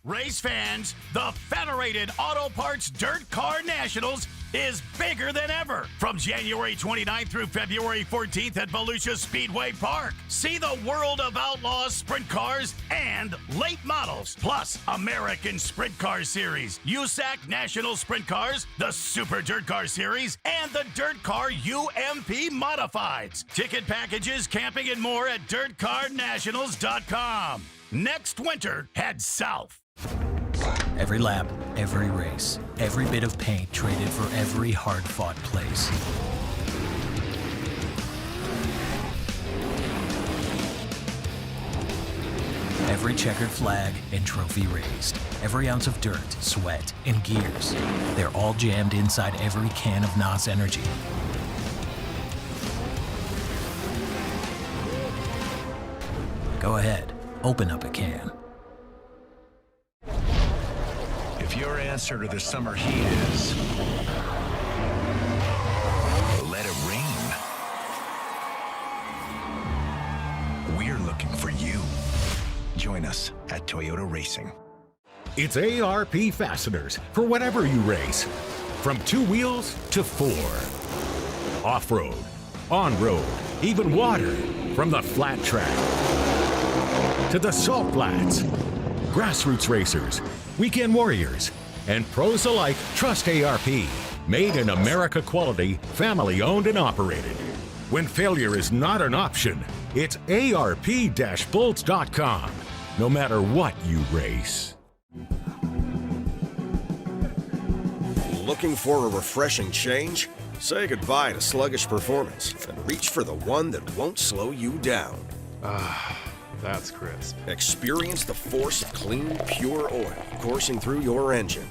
Race fans, the Federated Auto Parts Dirt Car Nationals is bigger than ever. From January 29th through February 14th at Volusia Speedway Park. See the world of outlaws, sprint cars, and late models. Plus, American Sprint Car Series, USAC National Sprint Cars, the Super Dirt Car Series, and the Dirt Car UMP Modifieds. Ticket packages, camping, and more at DirtCarNationals.com. Next winter, head south. Every lap, every race, every bit of paint traded for every hard-fought place. Every checkered flag and trophy raised. Every ounce of dirt, sweat, and gears. They're all jammed inside every can of NOS Energy. Go ahead, open up a can. If your answer to the summer heat is let it rain, we're looking for you. Join us at Toyota Racing. It's ARP fasteners for whatever you race. From 2 wheels to 4. Off-road, on-road, even water. From the flat track to the salt flats. Grassroots racers, weekend warriors, and pros alike trust ARP. Made in America quality, family owned and operated. When failure is not an option, it's ARP-bolts.com. No matter what you race. Looking for a refreshing change? Say goodbye to sluggish performance and reach for the one that won't slow you down. That's crisp. Experience the force of clean, pure oil coursing through your engine.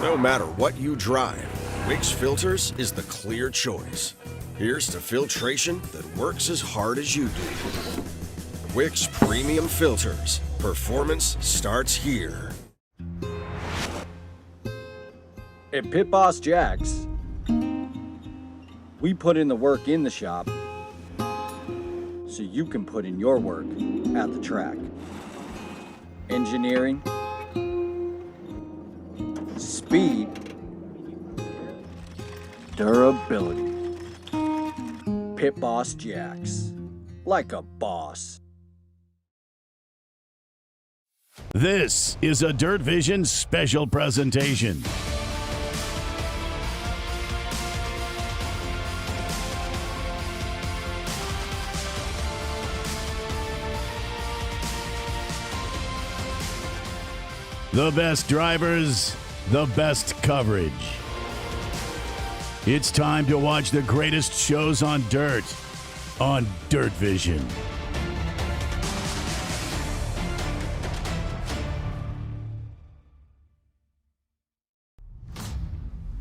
No matter what you drive, Wix Filters is the clear choice. Here's to filtration that works as hard as you do. Wix Premium Filters. Performance starts here. At Pit Boss Jack's, we put in the work in the shop so you can put in your work at the track. Engineering, speed, durability. Pit Boss Jack's, like a boss. This is a Dirt Vision special presentation. The best drivers, the best coverage. It's time to watch the greatest shows on dirt on Dirt Vision.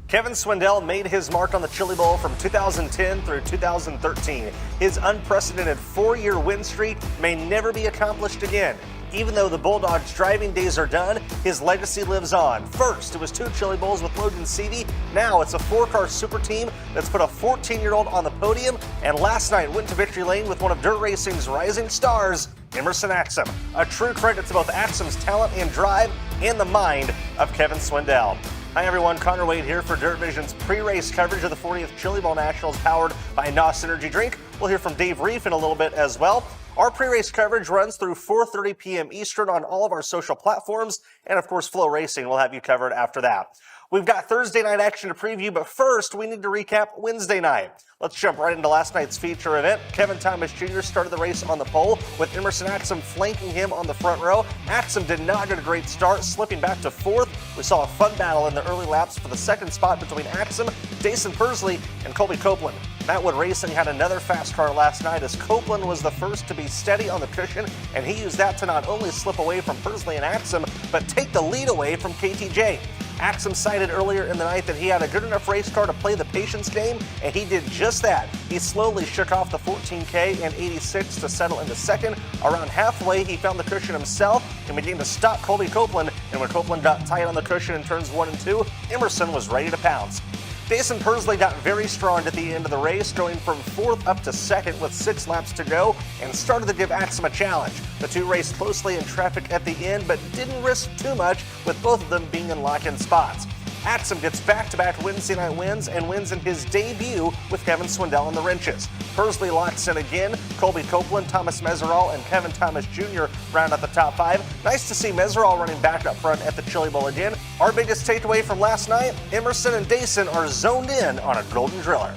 Kevin Swindell made his mark on the Chili Bowl from 2010 through 2013. His unprecedented 4-year win streak may never be accomplished again. Even though the Bulldogs' driving days are done, his legacy lives on. First, it was 2 Chili Bowls with Logan Seavey. Now it's a 4-car super team that's put a 14-year-old on the podium. And last night went to victory lane with one of dirt racing's rising stars, Emerson Axom. A true credit to both Axom's talent and drive and the mind of Kevin Swindell. Hi everyone, Connor Wade here for Dirt Vision's pre-race coverage of the 40th Chili Bowl Nationals powered by NOS Energy Drink. We'll hear from Dave Rieff in a little bit as well. Our pre-race coverage runs through 4:30 p.m. Eastern on all of our social platforms, and of course Flow Racing will have you covered after that. We've got Thursday night action to preview, but first we need to recap Wednesday night. Let's jump right into last night's feature event. Kevin Thomas Jr. started the race on the pole with Emerson Axom flanking him on the front row. Axom did not get a great start, slipping back to 4th. We saw a fun battle in the early laps for the second spot between Axom, Jason Persley, and Colby Copeland. Matt Wood Racing had another fast car last night as Copeland was the first to be steady on the cushion, and he used that to not only slip away from Persley and Axom, but take the lead away from KTJ. Axom cited earlier in the night that he had a good enough race car to play the patience game, and he did just that. He slowly shook off the 14K and 86 to settle into second. Around halfway, he found the cushion himself and began to stop Colby Copeland, and when Copeland got tight on the cushion in turns 1 and 2, Emerson was ready to pounce. Bayston Persley got very strong at the end of the race, going from 4th up to 2nd with 6 laps to go, and started to give Axom a challenge. The two raced closely in traffic at the end, but didn't risk too much, with both of them being in lock-in spots. Axom gets back-to-back Wednesday night wins and wins in his debut with Kevin Swindell on the wrenches. Persley locks in again. Colby Copeland, Thomas Meserol, and Kevin Thomas Jr. round out the top 5. Nice to see Meserol running back up front at the Chili Bowl again. Our biggest takeaway from last night, Emerson and Bayston are zoned in on a golden driller.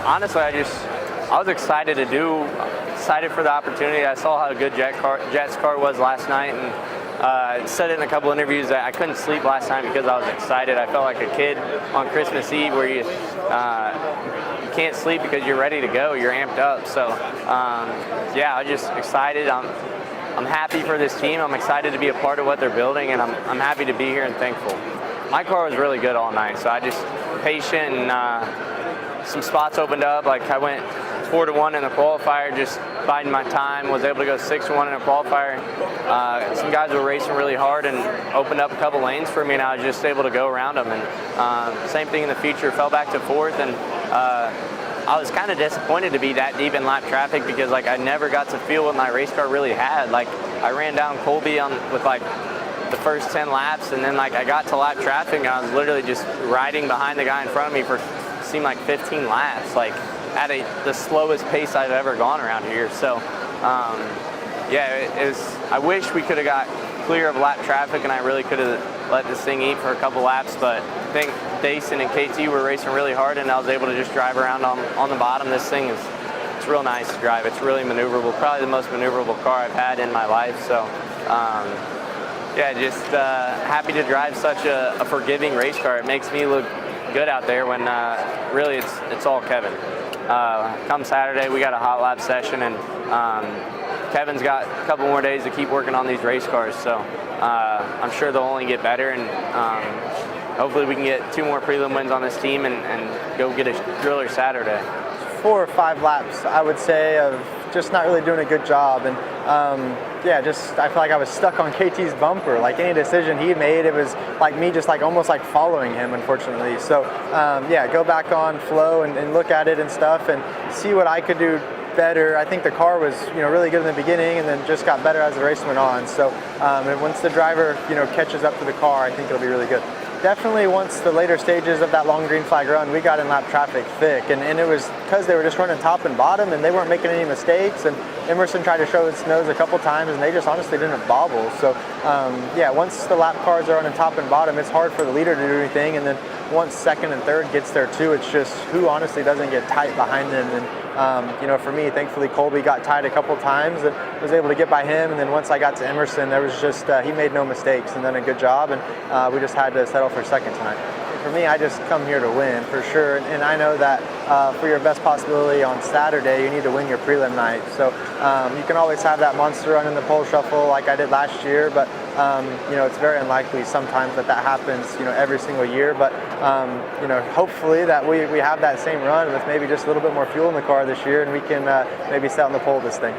Honestly, I was excited for the opportunity. I saw how good Jet's car was last night, and I said it in a couple interviews that I couldn't sleep last night because I was excited. I felt like a kid on Christmas Eve where you can't sleep because you're ready to go, you're amped up. So yeah, I'm just excited. I'm happy for this team. I'm excited to be a part of what they're building, and I'm happy to be here and thankful. My car was really good all night, so I just patient, and some spots opened up. Like I went 4-1 in the qualifier, just biding my time, was able to go 6-1 in a qualifier. Some guys were racing really hard and opened up a couple lanes for me, and I was just able to go around them. And same thing in the feature, fell back to 4th, and I was kind of disappointed to be that deep in lap traffic because like I never got to feel what my race car really had. Like I ran down Colby with like the first 10 laps, and then like I got to lap traffic and I was literally just riding behind the guy in front of me for seemed like 15 laps, like at the slowest pace I've ever gone around here. So yeah, it was, I wish we could have got clear of lap traffic and I really could have let this thing eat for a couple laps, but I think Bayston and KT were racing really hard and I was able to just drive around on the bottom. This thing it's real nice to drive. It's really maneuverable, probably the most maneuverable car I've had in my life. So yeah, just happy to drive such a forgiving race car. It makes me look good out there when really it's all Kevin. Come Saturday, we got a hot lap session, and Kevin's got a couple more days to keep working on these race cars, so I'm sure they'll only get better, and hopefully we can get 2 more prelim wins on this team and go get a driller Saturday. 4 or 5 laps, I would say, of just not really doing a good job, and yeah, just I feel like I was stuck on KT's bumper. Like any decision he made, it was like me just like almost like following him, unfortunately. So yeah, go back on flow and look at it and stuff and see what I could do better. I think the car was really good in the beginning and then just got better as the race went on. So and once the driver catches up to the car, I think it'll be really good. Definitely once the later stages of that long green flag run, we got in lap traffic thick, and it was because they were just running top and bottom and they weren't making any mistakes, and Emerson tried to show his nose a couple times and they just honestly didn't bobble. So yeah, once the lap cars are running top and bottom, it's hard for the leader to do anything, and then once 2nd and 3rd gets there too, it's just who honestly doesn't get tight behind them. And for me, thankfully Colby got tied a couple times and was able to get by him, and then once I got to Emerson, there was just he made no mistakes and done a good job, and we just had to settle for 2nd tonight. For me, I just come here to win for sure, and I know that for your best possibility on Saturday, you need to win your prelim night. So you can always have that monster run in the pole shuffle like I did last year, but it's very unlikely sometimes that happens every single year. But hopefully that we have that same run with maybe just a little bit more fuel in the car this year, and we can maybe set on the pole this thing.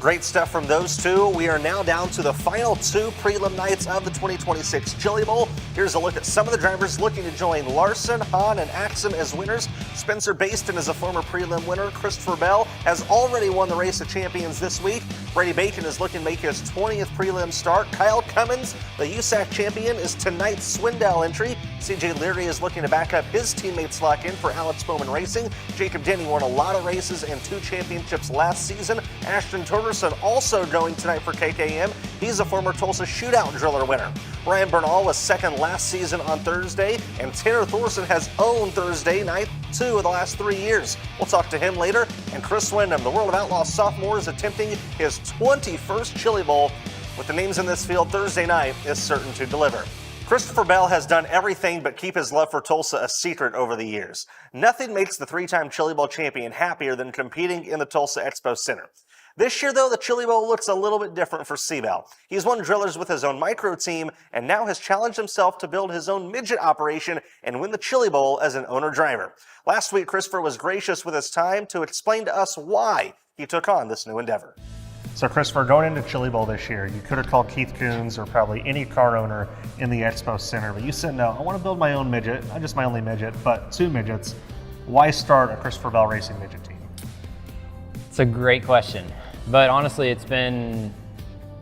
Great stuff from those two. We are now down to the final 2 prelim nights of the 2026 Chili Bowl. Here's a look at some of the drivers looking to join Larson, Hahn, and Axom as winners. Spencer Bayston is a former prelim winner. Christopher Bell has already won the Race of Champions this week. Brady Bacon is looking to make his 20th prelim start. Kyle Cummins, the USAC champion, is tonight's Swindell entry. CJ Leary is looking to back up his teammates lock in for Alex Bowman Racing. Jacob Denny won a lot of races and 2 championships last season. Ashton Thorson also going tonight for KKM. He's a former Tulsa Shootout driller winner. Ryan Bernal was 2nd last season on Thursday, and Tanner Thorson has owned Thursday night 2 of the last 3 years. We'll talk to him later. And Chris Wyndham, the World of Outlaws sophomore, is attempting his 21st Chili Bowl. With the names in this field, Thursday night is certain to deliver. Christopher Bell has done everything but keep his love for Tulsa a secret over the years. Nothing makes the 3-time Chili Bowl champion happier than competing in the Tulsa Expo Center. This year, though, the Chili Bowl looks a little bit different for C-Bell. He's won drillers with his own micro team and now has challenged himself to build his own midget operation and win the Chili Bowl as an owner-driver. Last week, Christopher was gracious with his time to explain to us why he took on this new endeavor. So Christopher, going into Chili Bowl this year, you could have called Keith Coons or probably any car owner in the Expo Center, but you said, no, I want to build my own midget, not just my only midget, but 2 midgets. Why start a Christopher Bell Racing midget team? It's a great question, but honestly, it's been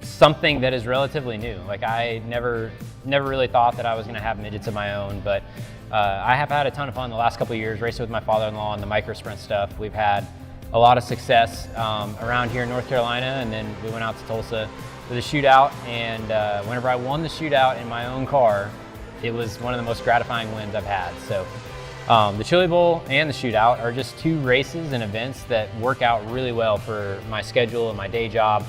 something that is relatively new. Like I never really thought that I was going to have midgets of my own, but I have had a ton of fun the last couple of years racing with my father-in-law on the micro sprint stuff. We've had a lot of success around here in North Carolina, and then we went out to Tulsa for the shootout, and whenever I won the shootout in my own car, it was one of the most gratifying wins I've had. So the Chili Bowl and the shootout are just 2 races and events that work out really well for my schedule and my day job.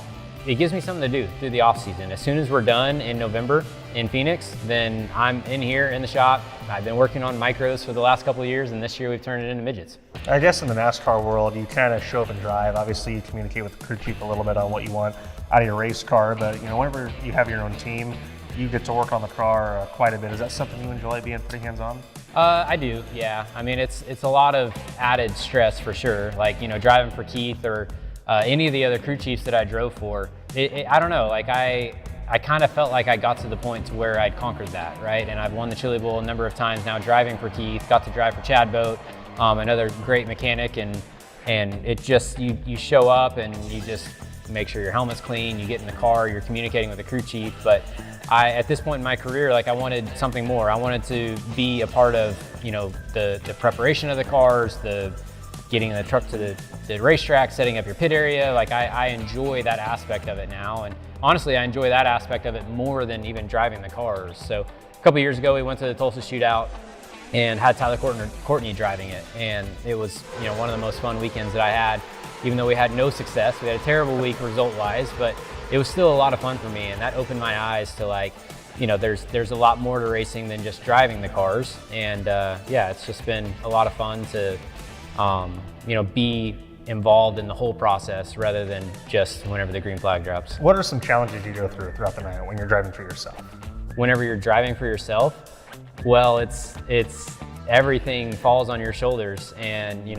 It gives me something to do through the off season. As soon as we're done in November in Phoenix, then I'm in here in the shop. I've been working on micros for the last couple of years, and this year we've turned it into midgets. I guess in the NASCAR world, you kind of show up and drive. Obviously, you communicate with the crew chief a little bit on what you want out of your race car, but whenever you have your own team, you get to work on the car quite a bit. Is that something you enjoy, being pretty hands-on? I do, yeah. I mean, it's a lot of added stress for sure. Like, driving for Keith or any of the other crew chiefs that I drove for. I don't know, like I kind of felt like I got to the point to where I'd conquered that, right? And I've won the Chili Bowl a number of times now driving for Keith, got to drive for Chad Boat, another great mechanic, and it just, you show up and you just make sure your helmet's clean, you get in the car, you're communicating with the crew chief. But at this point in my career, like I wanted something more. I wanted to be a part of, the preparation of the cars, the getting the truck to the racetrack, setting up your pit area. Like I enjoy that aspect of it now. And honestly, I enjoy that aspect of it more than even driving the cars. So a couple years ago, we went to the Tulsa shootout and had Tyler Courtney driving it. And it was, one of the most fun weekends that I had, even though we had no success. We had a terrible week result-wise, but it was still a lot of fun for me. And that opened my eyes to like, there's a lot more to racing than just driving the cars. And yeah, it's just been a lot of fun to, be involved in the whole process rather than just whenever the green flag drops. What are some challenges you go through throughout the night when you're driving for yourself? Whenever you're driving for yourself, well, it's everything falls on your shoulders, and you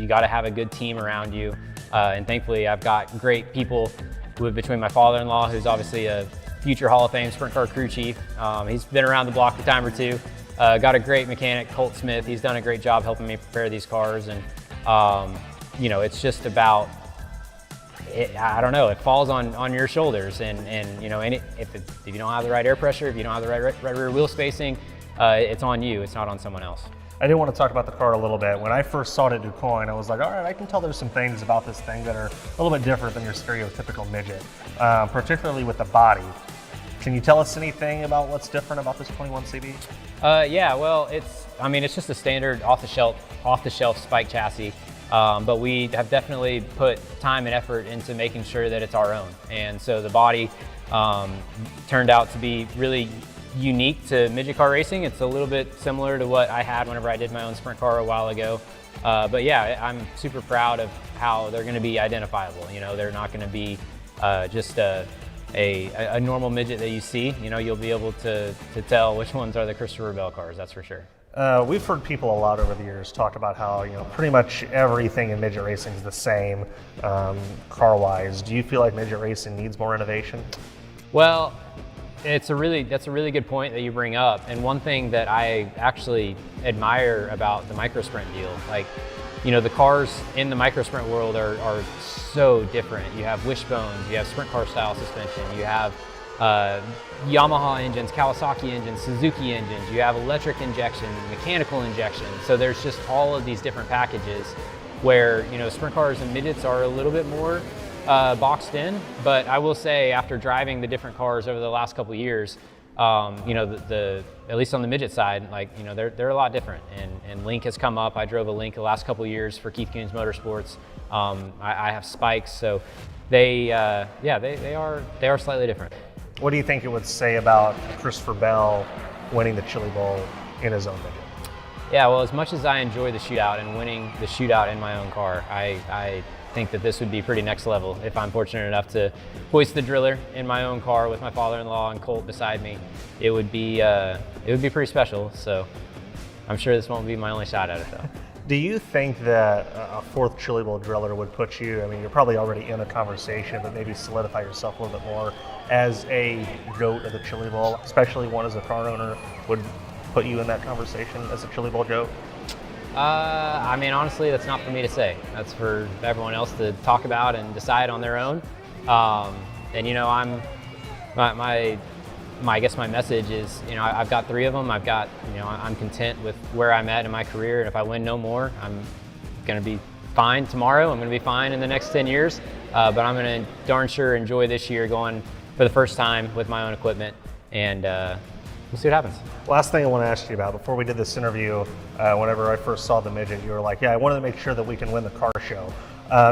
got to have a good team around you. And thankfully, I've got great people between my father-in-law, who's obviously a future Hall of Fame sprint car crew chief. He's been around the block a time or two. Got a great mechanic, Colt Smith. He's done a great job helping me prepare these cars, and it's just about, I don't know, it falls on your shoulders, and if you don't have the right air pressure, if you don't have the right rear wheel spacing, it's on you, it's not on someone else. I do want to talk about the car a little bit. When I first saw it at DuQuoin, I was like, all right, I can tell there's some things about this thing that are a little bit different than your stereotypical midget, particularly with the body. Can you tell us anything about what's different about this 21 CB? Yeah, well, it's just a standard off-the-shelf spike chassis, but we have definitely put time and effort into making sure that it's our own. And so the body turned out to be really unique to midget car racing. It's a little bit similar to what I had whenever I did my own sprint car a while ago. But yeah, I'm super proud of how they're going to be identifiable. They're not going to be just a normal midget that you see. You'll be able to tell which ones are the Christopher Bell cars, that's for sure. We've heard people a lot over the years talk about how pretty much everything in midget racing is the same car-wise. Do you feel like midget racing needs more innovation? Well, that's a really good point that you bring up. And one thing that I actually admire about the microsprint deal, like, the cars in the microsprint world are so different. You have wishbones, you have sprint car style suspension, you have Yamaha engines, Kawasaki engines, Suzuki engines, you have electric injection, mechanical injection. So there's just all of these different packages where, sprint cars and midgets are a little bit more boxed in. But I will say, after driving the different cars over the last couple of years, at least on the midget side, like, they're a lot different. And Link has come up. I drove a Link the last couple of years for Keith Coons Motorsports. I have spikes, so they are slightly different. What do you think it would say about Christopher Bell winning the Chili Bowl in his own midget? Yeah, well, as much as I enjoy the shootout and winning the shootout in my own car, I think that this would be pretty next level if I'm fortunate enough to hoist the driller in my own car with my father-in-law and Colt beside me. It would be pretty special. So I'm sure this won't be my only shot at it, though. Do you think that a fourth Chili Bowl driller would put you, I mean, you're probably already in a conversation, but maybe solidify yourself a little bit more as a GOAT of the Chili Bowl, especially one as a car owner, would put you in that conversation as a Chili Bowl GOAT? I mean, honestly, that's not for me to say. That's for everyone else to talk about and decide on their own. And you know, I guess my message is, you know, I've got 3 of them. I'm content with where I'm at in my career. And if I win no more, I'm going to be fine tomorrow. I'm going to be fine in the next 10 years. But I'm going to darn sure enjoy this year going for the first time with my own equipment. And we'll see what happens. Last thing I want to ask you about, before we did this interview, whenever I first saw the midget, you were like, yeah, I wanted to make sure that we can win the car show.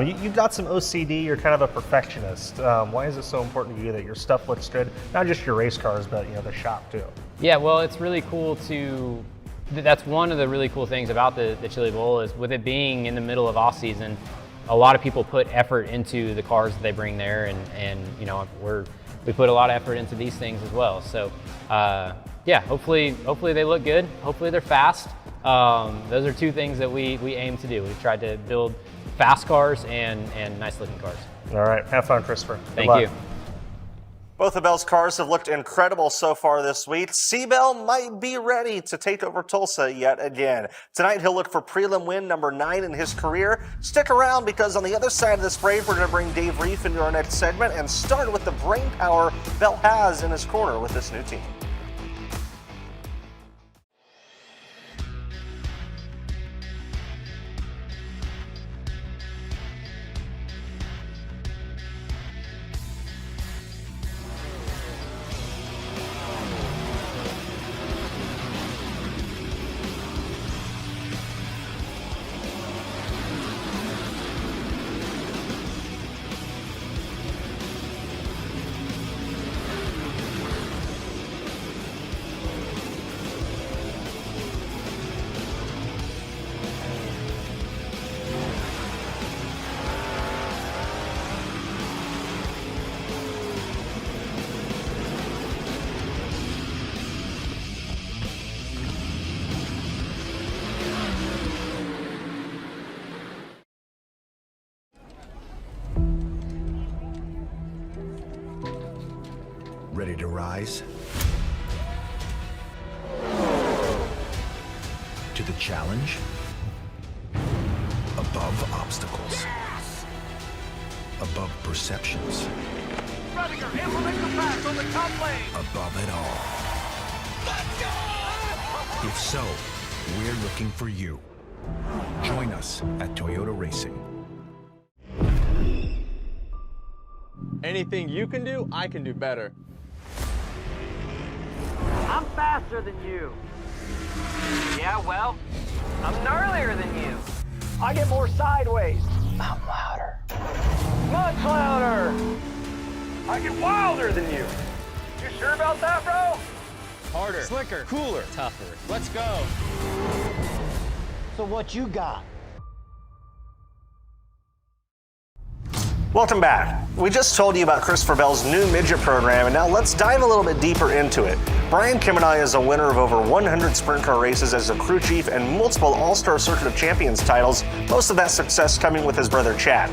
You've got some OCD, you're kind of a perfectionist. Why is it so important to you that your stuff looks good? Not just your race cars, but you know, the shop too. Yeah, well, it's really cool that's one of the really cool things about the Chili Bowl is with it being in the middle of off season, a lot of people put effort into the cars that they bring there, and you know, we put a lot of effort into these things as well. So yeah, hopefully they look good. Hopefully they're fast. Those are 2 things that we aim to do. We've tried to build fast cars and nice looking cars. All right, have fun, Christopher. Thank you. Both of Bell's cars have looked incredible so far this week. C-Bell might be ready to take over Tulsa yet again. Tonight he'll look for prelim win number 9 in his career. Stick around because on the other side of this parade, we're going to bring Dave Rieff into our next segment and start with the brain power Bell has in his corner with this new team. Ready to rise? To the challenge? Above obstacles. Yes! Above perceptions. Ruttiger, implement the pass on the top lane. Above it all. Let's go! If so, we're looking for you. Join us at Toyota Racing. Anything you can do, I can do better. I'm faster than you. Yeah, well, I'm gnarlier than you. I get more sideways. I'm louder. Much louder. I get wilder than you. You sure about that, bro? Harder. Slicker. Cooler. Tougher. Let's go. So what you got? Welcome back. We just told you about Christopher Bell's new midget program, and now let's dive a little bit deeper into it. Brian Kemenah is a winner of over 100 sprint car races as a crew chief and multiple All-Star Circuit of Champions titles, most of that success coming with his brother Chad.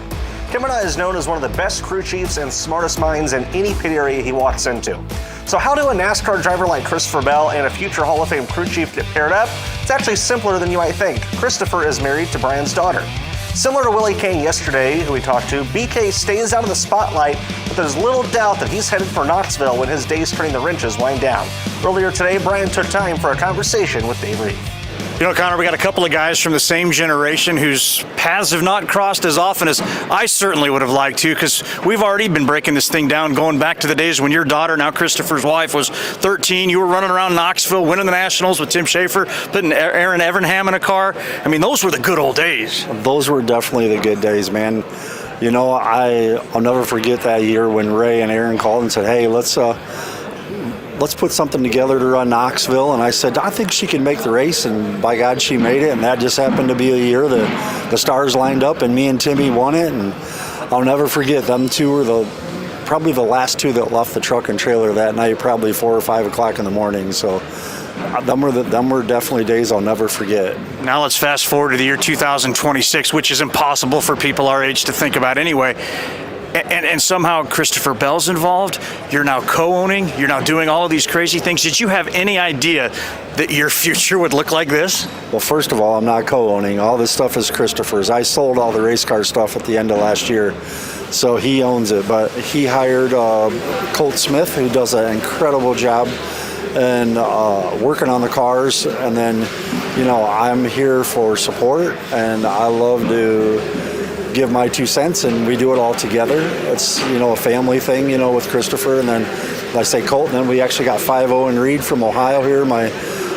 Kemenah is known as one of the best crew chiefs and smartest minds in any pit area he walks into. So how do a NASCAR driver like Christopher Bell and a future Hall of Fame crew chief get paired up? It's actually simpler than you might think. Christopher is married to Brian's daughter. Similar to Willie Kane yesterday, who we talked to, BK stays out of the spotlight, but there's little doubt that he's headed for Knoxville when his days turning the wrenches wind down. Earlier today, Brian took time for a conversation with Dave Rieff. You know, Connor, we got a couple of guys from the same generation whose paths have not crossed as often as I certainly would have liked to, because we've already been breaking this thing down, going back to the days when your daughter, now Christopher's wife, was 13. You were running around Knoxville, winning the Nationals with Tim Schaefer, putting Aaron Evernham in a car. I mean, those were the good old days. Those were definitely the good days, man. You know, I'll never forget that year when Ray and Aaron called and said, hey, let's put something together to run Knoxville. And I said, I think she can make the race. And by God, she made it. And that just happened to be a year that the stars lined up and me and Timmy won it. And I'll never forget, them two were probably the last two that left the truck and trailer that night, probably 4 or 5 o'clock in the morning. So them were definitely days I'll never forget. Now let's fast forward to the year 2026, which is impossible for people our age to think about anyway. And somehow Christopher Bell's involved. You're now co-owning. You're now doing all of these crazy things. Did you have any idea that your future would look like this? Well, first of all, I'm not co-owning. All this stuff is Christopher's. I sold all the race car stuff at the end of last year, so he owns it. But he hired Colt Smith, who does an incredible job and working on the cars. And then, I'm here for support, and I love to give my 2 cents, and we do it all together. It's a family thing, with Christopher, and then I say Colt, and then we actually got 5-0 and Reed from Ohio here. My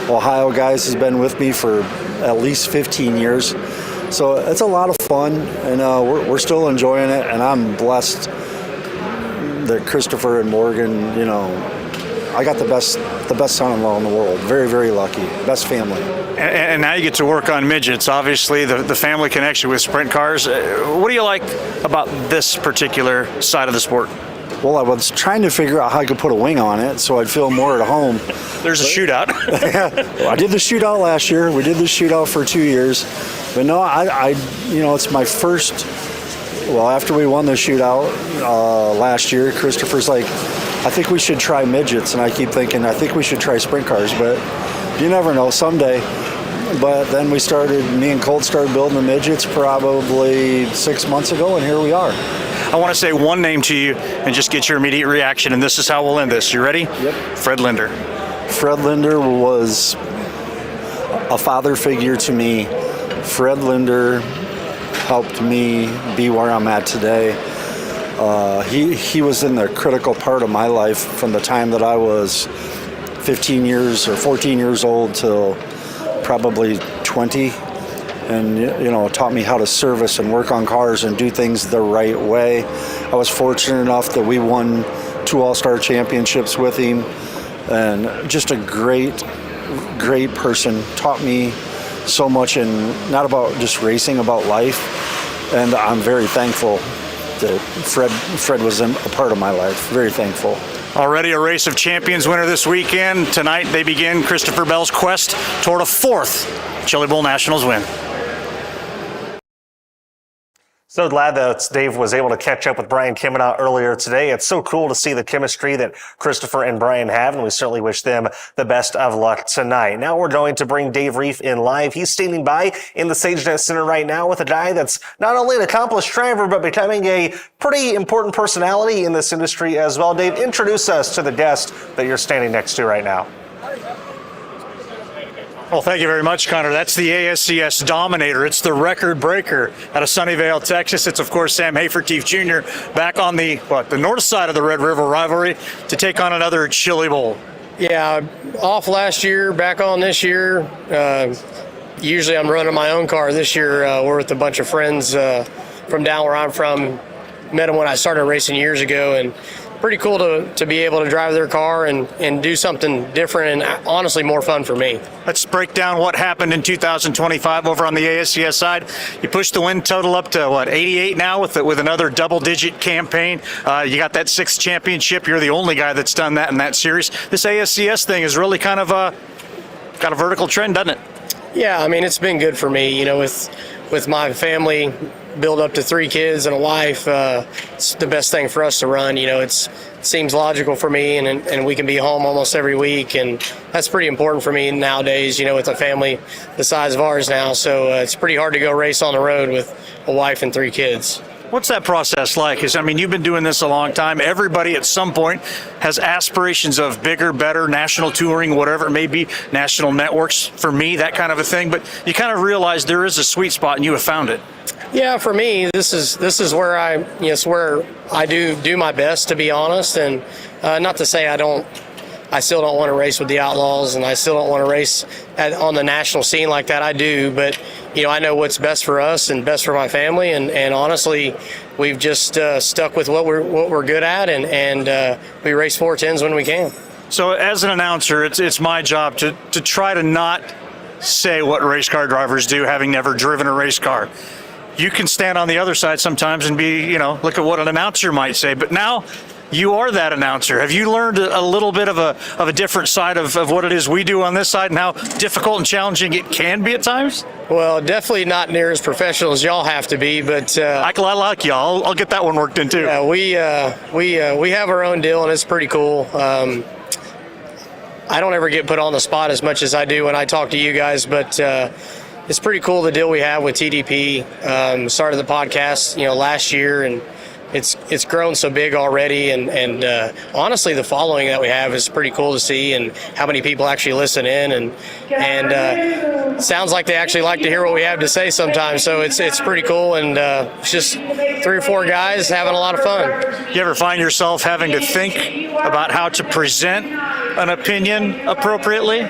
Ohio guys has been with me for at least 15 years, so it's a lot of fun, and we're still enjoying it. And I'm blessed that Christopher and Morgan, I got the best son-in-law in the world. Very, very lucky. Best family. And now you get to work on midgets. Obviously, the family connection with sprint cars. What do you like about this particular side of the sport? Well, I was trying to figure out how I could put a wing on it so I'd feel more at home. There's a shootout. I did the shootout last year. We did the shootout for 2 years. But no, it's my first. Well, after we won the shootout last year, Christopher's like, I think we should try midgets. And I keep thinking, I think we should try sprint cars. But you never know, someday. But then me and Colt started building the midgets probably 6 months ago, and here we are. I want to say one name to you and just get your immediate reaction, and this is how we'll end this. You ready? Yep. Fred Linder. Fred Linder was a father figure to me. Fred Linder helped me be where I'm at today. He was in the critical part of my life from the time that I was 15 years or 14 years old till probably 20, and taught me how to service and work on cars and do things the right way. I was fortunate enough that we won 2 All-Star championships with him, and just a great person. Taught me so much, and not about just racing, about life. And I'm very thankful that Fred was a part of my life. Very thankful. Already a Race of Champions winner this weekend. Tonight they begin Christopher Bell's quest toward a 4th Chili Bowl Nationals win. So glad that Dave was able to catch up with Brian Kemenah earlier today. It's so cool to see the chemistry that Christopher and Brian have, and we certainly wish them the best of luck tonight. Now we're going to bring Dave Rieff in live. He's standing by in the SageNet Center right now with a guy that's not only an accomplished driver, but becoming a pretty important personality in this industry as well. Dave, introduce us to the guest that you're standing next to right now. Well, thank you very much, Connor. That's the ASCS Dominator. It's the record breaker out of Sunnyvale, Texas. It's, of course, Sam Hafertepe Jr. back on the north side of the Red River rivalry to take on another Chili Bowl. Yeah, off last year, back on this year. Usually I'm running my own car. This year we're with a bunch of friends from down where I'm from. Met them when I started racing years ago, and pretty cool to be able to drive their car and do something different and honestly more fun for me. Let's break down what happened in 2025 over on the ASCS side. You pushed the win total up to 88 now with another double-digit campaign. You got that 6th championship. You're the only guy that's done that in that series. This ASCS thing is really kind of got a vertical trend, doesn't it? Yeah, I mean, it's been good for me. With my family, build up to 3 kids and a wife, it's the best thing for us to run. It seems logical for me, and we can be home almost every week, and that's pretty important for me nowadays, with a family the size of ours now. So it's pretty hard to go race on the road with a wife and 3 kids. What's that process like? Because, you've been doing this a long time. Everybody at some point has aspirations of bigger, better, national touring, whatever it may be, national networks, for me, that kind of a thing. But you kind of realize there is a sweet spot, and you have found it. Yeah, for me, this is where I do my best, to be honest. And not to say I still don't want to race with the Outlaws, and I still don't want to race on the national scene like that. I do, but I know what's best for us and best for my family, and honestly, we've just stuck with what we're good at, and we race 410s when we can. So as an announcer, it's my job to try to not say what race car drivers do, having never driven a race car. You can stand on the other side sometimes and be, look at what an announcer might say. But now You are that announcer. Have you learned a little bit of a different side of what it is we do on this side and how difficult and challenging it can be at times? Well, definitely not near as professional as y'all have to be, but I like y'all. I'll get that one worked in too. Yeah, we have our own deal, and it's pretty cool. I don't ever get put on the spot as much as I do when I talk to you guys, but it's pretty cool the deal we have with TDP. Started the podcast, last year, and it's grown so big already, and honestly, the following that we have is pretty cool to see, and how many people actually listen in, and sounds like they actually like to hear what we have to say sometimes. So it's pretty cool, and it's just 3 or 4 guys having a lot of fun. You ever find yourself having to think about how to present an opinion appropriately?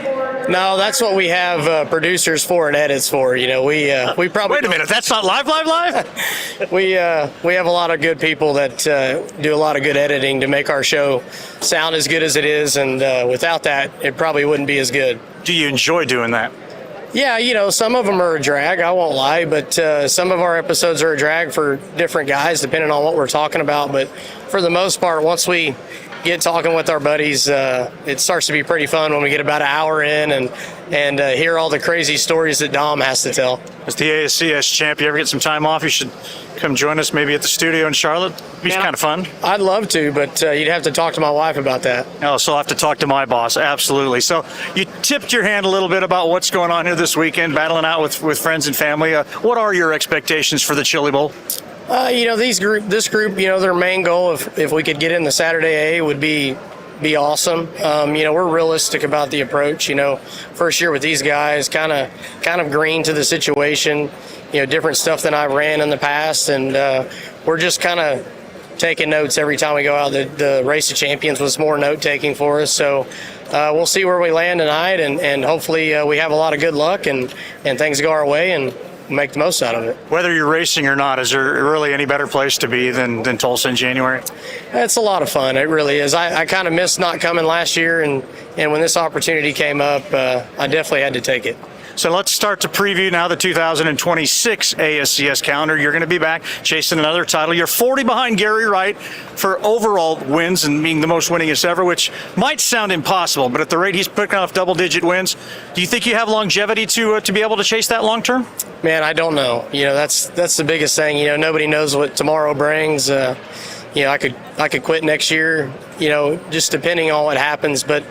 No, that's what we have producers for and edits for. We probably wait a minute. That's not live. we have a lot of good people that do a lot of good editing to make our show sound as good as it is, and without that, it probably wouldn't be as good. Do you enjoy doing that? Yeah, some of them are a drag, I won't lie, but some of our episodes are a drag for different guys depending on what we're talking about. But for the most part, once we get talking with our buddies, it starts to be pretty fun when we get about an hour in and hear all the crazy stories that Dom has to tell. As the ASCS champ, you ever get some time off, you should come join us maybe at the studio in Charlotte. It'd be kind of fun. I'd love to, but you'd have to talk to my wife about that. Oh, so I'll have to talk to my boss. Absolutely. So you tipped your hand a little bit about what's going on here this weekend, battling out with friends and family. What are your expectations for the Chili Bowl? This group, their main goal, if we could get in the Saturday A, would be awesome. We're realistic about the approach. First year with these guys, kind of green to the situation. Different stuff than I've ran in the past, and we're just kind of taking notes every time we go out. The Race of Champions was more note taking for us, so we'll see where we land tonight, and hopefully we have a lot of good luck and things go our way and make the most out of it. Whether you're racing or not, is there really any better place to be than Tulsa in January? It's a lot of fun. It really is. I kind of missed not coming last year, and when this opportunity came up, I definitely had to take it. So let's start to preview now the 2026 ASCS calendar. You're going to be back chasing another title. You're 40 behind Gary Wright for overall wins and being the most winningest ever, which might sound impossible, but at the rate he's picking off double-digit wins, do you think you have longevity to be able to chase that long-term? Man, I don't know. That's the biggest thing. Nobody knows what tomorrow brings. I could quit next year. Just depending on what happens. But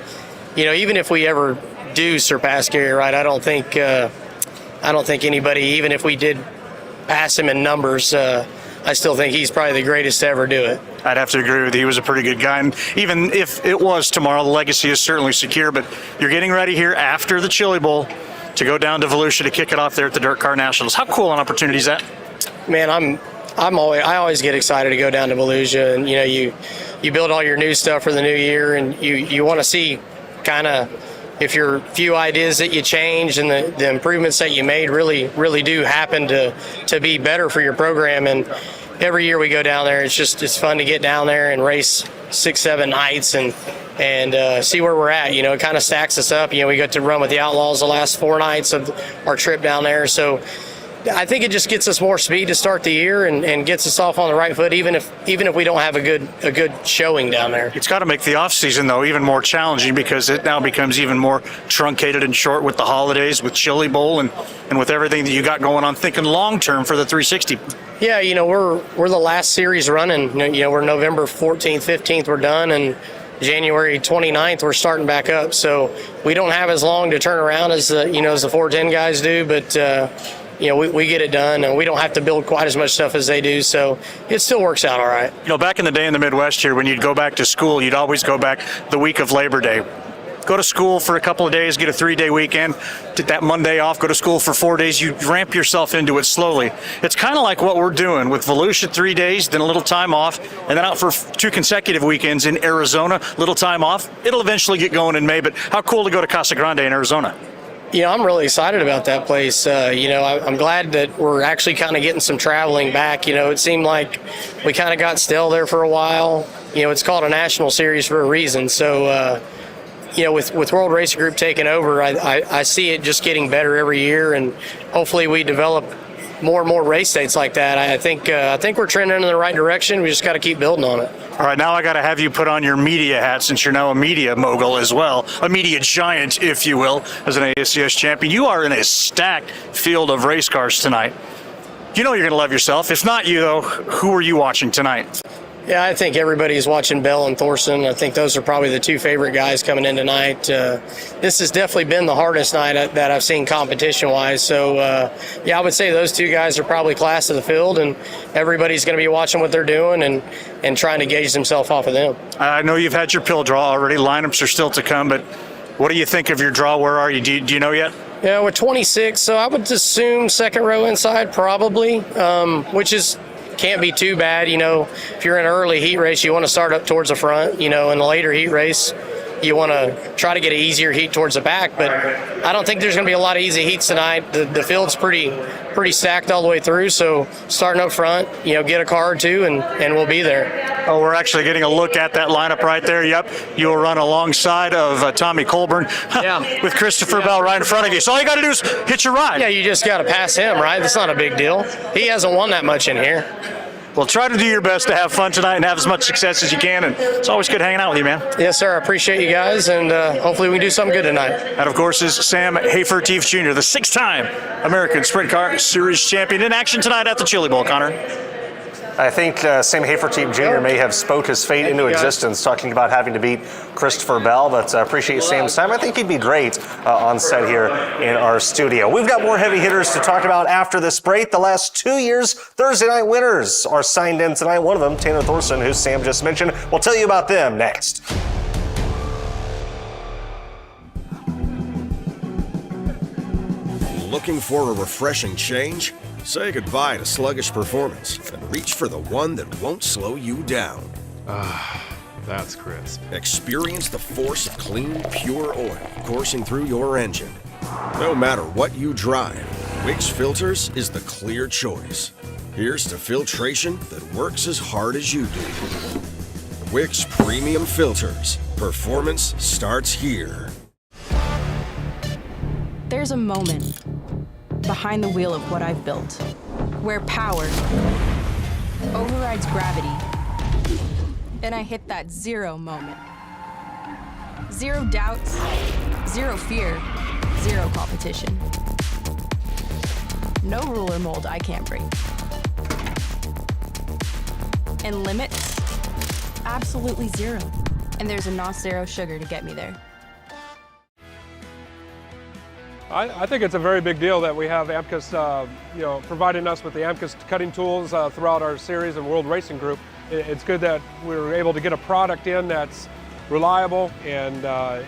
even if we ever do surpass Gary Wright, I don't think anybody, even if we did pass him in numbers, I still think he's probably the greatest to ever do it. I'd have to agree with you. He was a pretty good guy. And even if it was tomorrow, the legacy is certainly secure. But you're getting ready here after the Chili Bowl to go down to Volusia to kick it off there at the Dirt Car Nationals. How cool an opportunity is that? Man, I always get excited to go down to Volusia, and you build all your new stuff for the new year, and you want to see kind of if your few ideas that you changed and the improvements that you made really do happen to be better for your program. And every year we go down there, it's fun to get down there and race 6-7 nights and see where we're at. It kind of stacks us up. We got to run with the Outlaws the last 4 nights of our trip down there. So I think it just gets us more speed to start the year and gets us off on the right foot, even if we don't have a good showing down there. It's got to make the off season though even more challenging because it now becomes even more truncated and short with the holidays, with Chili Bowl, and with everything that you got going on. Thinking long term for the 360. Yeah, we're the last series running. We're November 14th, 15th, we're done, and January 29th we're starting back up. So we don't have as long to turn around as the 410 guys do, but. We get it done, and we don't have to build quite as much stuff as they do, so it still works out all right. Back in the day in the Midwest here, when you'd go back to school, you'd always go back the week of Labor Day. Go to school for a couple of days, get a 3-day weekend, get that Monday off, go to school for 4 days. You ramp yourself into it slowly. It's kind of like what we're doing with Volusia, 3 days, then a little time off, and then out for 2 consecutive weekends in Arizona, little time off. It'll eventually get going in May, but how cool to go to Casa Grande in Arizona. I'm really excited about that place. I'm glad that we're actually kind of getting some traveling back. It seemed like we kind of got stale there for a while. It's called a national series for a reason. So, with World Racing Group taking over, I see it just getting better every year, and hopefully we develop more and more race dates like that. I think we're trending in the right direction. We just got to keep building on it. All right, now I got to have you put on your media hat since you're now a media mogul as well, a media giant, if you will, as an ASCS champion. You are in a stacked field of race cars tonight. You know you're going to love yourself. If not you, though, who are you watching tonight? Yeah, I think everybody's watching Bell and Thorson. I think those are probably the two favorite guys coming in tonight. This has definitely been the hardest night that I've seen competition-wise. So, yeah, I would say those two guys are probably class of the field, and everybody's going to be watching what they're doing and trying to gauge themselves off of them. I know you've had your pill draw already. Lineups are still to come, but what do you think of your draw? Where are you? Do you know yet? Yeah, we're 26, so I would assume second row inside probably, which can't be too bad. You know, if you're in an early heat race, you want to start up towards the front. You know, in a later heat race, you want to try to get an easier heat towards the back. But I don't think there's going to be a lot of easy heats tonight. The field's pretty stacked all the way through. So starting up front, you know, get a car or two, and we'll be there. Oh, we're actually getting a look at that lineup right there. Yep, you'll run alongside of Tommy Colburn with Christopher Bell right in front of you. So all you got to do is hitch a ride. Yeah, you just got to pass him, right? That's not a big deal. He hasn't won that much in here. Well, try to do your best to have fun tonight and have as much success as you can, and it's always good hanging out with you, man. Yes, sir. I appreciate you guys, and hopefully we can do something good tonight. That, of course, is Sam Hafertepe Jr., the 6-time American Sprint Car Series champion, in action tonight at the Chili Bowl, Connor. I think Sam Hafertepe Jr. may have spoke his fate into existence, talking about having to beat Christopher Bell, but appreciate Sam's time. I think he'd be great on set here in our studio. We've got more heavy hitters to talk about after this break. The last 2 years Thursday night winners are signed in tonight. One of them, Tanner Thorson, who Sam just mentioned. We'll tell you about them next. Looking for a refreshing change? Say goodbye to sluggish performance and reach for the one that won't slow you down. That's crisp. Experience the force of clean, pure oil coursing through your engine. No matter what you drive, Wix Filters is the clear choice. Here's to filtration that works as hard as you do. Wix Premium Filters. Performance starts here. There's a moment behind the wheel of what I've built, where power overrides gravity, and I hit that zero moment. Zero doubts, zero fear, zero competition. No rule or mold I can't break. And limits, absolutely zero. And there's enough zero sugar to get me there. I think it's a very big deal that we have AMCUS, providing us with the AMCUS cutting tools throughout our series and World Racing Group. It's good that we're able to get a product in that's reliable and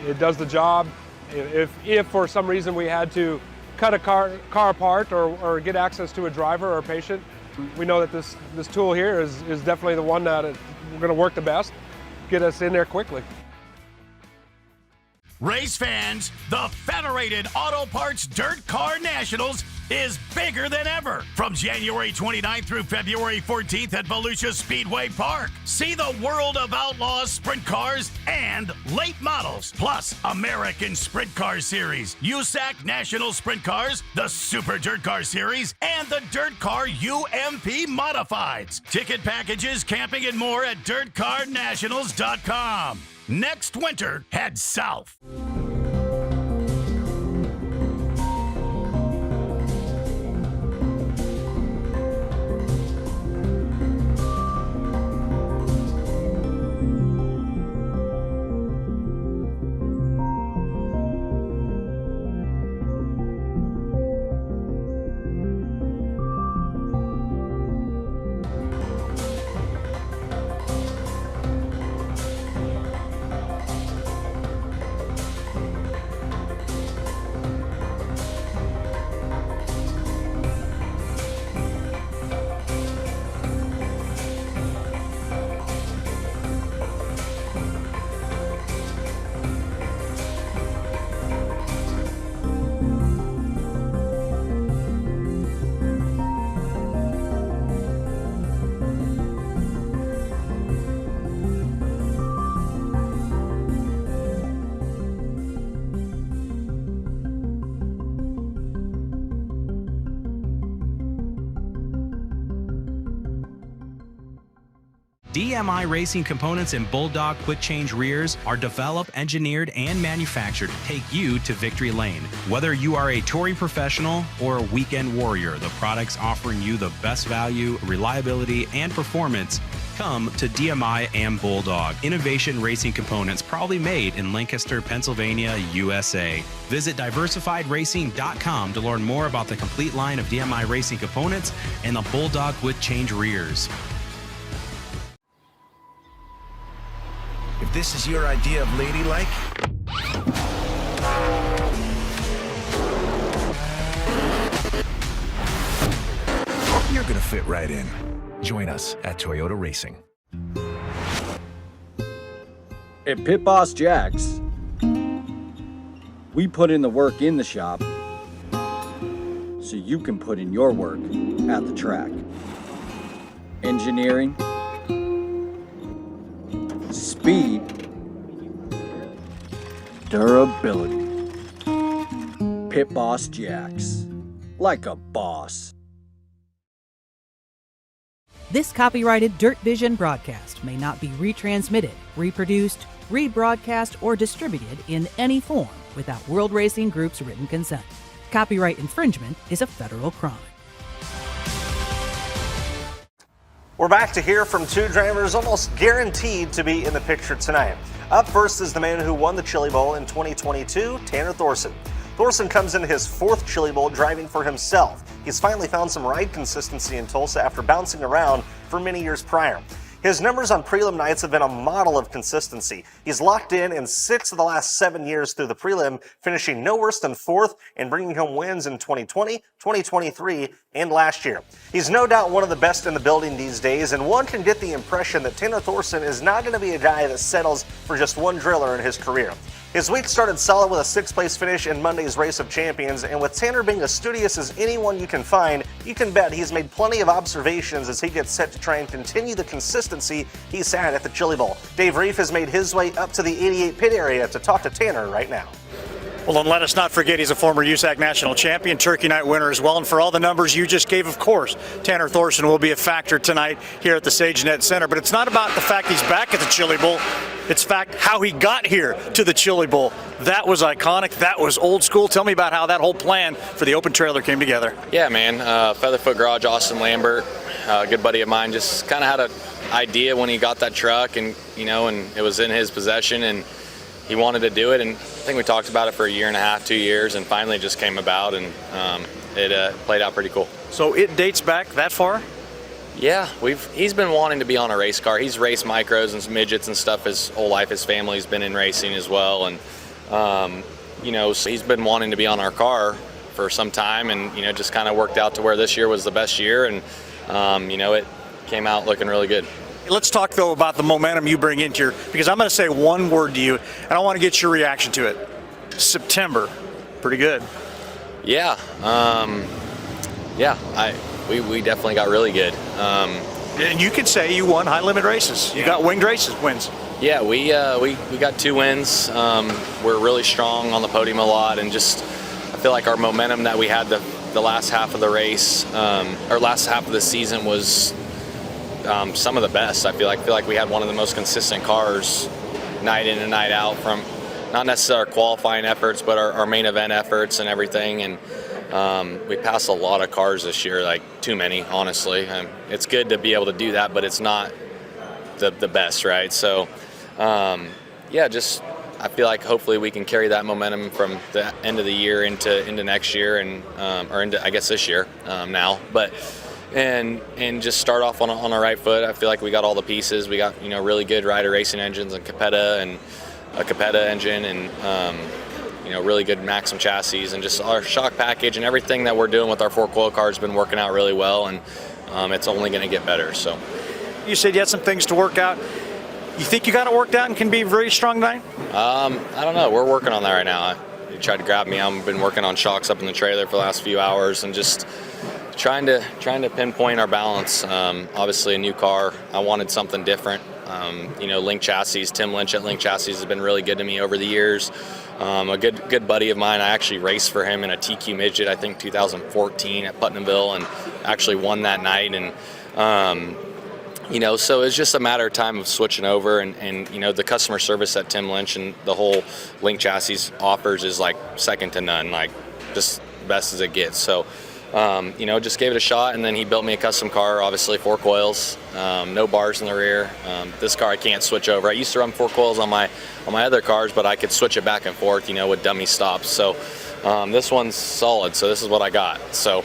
it does the job. If for some reason we had to cut a car apart or get access to a driver or a patient, we know that this tool here is definitely the one that we're going to work the best, get us in there quickly. Race fans, the Federated Auto Parts Dirt Car Nationals is bigger than ever. From January 29th through February 14th at Volusia Speedway Park. See the world of outlaws, sprint cars, and late models. Plus, American Sprint Car Series, USAC National Sprint Cars, the Super Dirt Car Series, and the Dirt Car UMP Modifieds. Ticket packages, camping, and more at DirtCarNationals.com. Next winter, head south. DMI Racing Components and Bulldog Quick Change Rears are developed, engineered, and manufactured to take you to victory lane. Whether you are a touring professional or a weekend warrior, the products offering you the best value, reliability, and performance come to DMI and Bulldog. Innovation Racing Components, proudly made in Lancaster, Pennsylvania, USA. Visit diversifiedracing.com to learn more about the complete line of DMI Racing Components and the Bulldog Quick Change Rears. If this is your idea of ladylike, you're gonna fit right in. Join us at Toyota Racing. At Pit Boss Jack's, we put in the work in the shop so you can put in your work at the track. Engineering, speed, durability. Pit Boss Jack's, like a boss. This copyrighted Dirt Vision broadcast may not be retransmitted, reproduced, rebroadcast, or distributed in any form without World Racing Group's written consent. Copyright infringement is a federal crime. We're back to hear from two drivers almost guaranteed to be in the picture tonight. Up first is the man who won the Chili Bowl in 2022, Tanner Thorson. Thorson comes into his fourth Chili Bowl driving for himself. He's finally found some ride consistency in Tulsa after bouncing around for many years prior. His numbers on prelim nights have been a model of consistency. He's locked in 6 of the last 7 years through the prelim, finishing no worse than 4th and bringing home wins in 2020, 2023, and last year. He's no doubt one of the best in the building these days, and one can get the impression that Tanner Thorson is not going to be a guy that settles for just one driller in his career. His week started solid with a 6th place finish in Monday's Race of Champions, and with Tanner being as studious as anyone you can find, you can bet he's made plenty of observations as he gets set to try and continue the consistency he's had at the Chili Bowl. Dave Rieff has made his way up to the 88 pit area to talk to Tanner right now. Well, then let us not forget he's a former USAC national champion, Turkey Night winner as well. And for all the numbers you just gave, of course, Tanner Thorson will be a factor tonight here at the SageNet Center. But it's not about the fact he's back at the Chili Bowl. It's fact how he got here to the Chili Bowl. That was iconic. That was old school. Tell me about how that whole plan for the open trailer came together. Yeah, man. Featherfoot Garage, Austin Lambert, a good buddy of mine, just kind of had an idea when he got that truck, and and it was in his possession, and he wanted to do it, and I think we talked about it for 1.5 years, 2 years, and finally it just came about, and it played out pretty cool. So it dates back that far? Yeah, he's been wanting to be on a race car. He's raced micros and midgets and stuff his whole life. His family's been in racing as well, and so he's been wanting to be on our car for some time, and just kind of worked out to where this year was the best year, and it came out looking really good. Let's talk, though, about the momentum you bring into your, because I'm going to say one word to you, and I want to get your reaction to it. September. Pretty good. Yeah. We definitely got really good. And you could say you won high limit races. You got winged races wins. Yeah, we got 2 wins. We're really strong on the podium a lot, and just I feel like our momentum that we had the last half of the race, or last half of the season was some of the best. I feel like we had one of the most consistent cars night in and night out, from not necessarily our qualifying efforts, but our main event efforts and everything. And we passed a lot of cars this year, like too many, honestly. It's good to be able to do that, but it's not the best, right? So, just I feel like hopefully we can carry that momentum from the end of the year into next year, and or into, I guess, this year now. But and just start off on a right foot. I feel like we got all the pieces. We got really good rider racing engines and Kemenah, and a Kemenah engine, and really good Axom chassis, and just our shock package and everything that we're doing with our 4 coil cars has been working out really well, and it's only going to get better. So you said you had some things to work out. You think you got it worked out and can be very strong tonight? I don't know. We're working on that right now. You tried to grab me. I've been working on shocks up in the trailer for the last few hours, and just trying to pinpoint our balance. Obviously, a new car. I wanted something different. Link Chassis, Tim Lynch at Link Chassis has been really good to me over the years. A good buddy of mine. I actually raced for him in a TQ midget, I think 2014 at Putnamville, and actually won that night. And So it's just a matter of time of switching over, and the customer service that Tim Lynch and the whole Link Chassis offers is like second to none, like just best as it gets. So, just gave it a shot, and then he built me a custom car, obviously 4 coils, no bars in the rear. This car I can't switch over. I used to run 4 coils on my other cars, but I could switch it back and forth, with dummy stops. So this one's solid, so this is what I got. So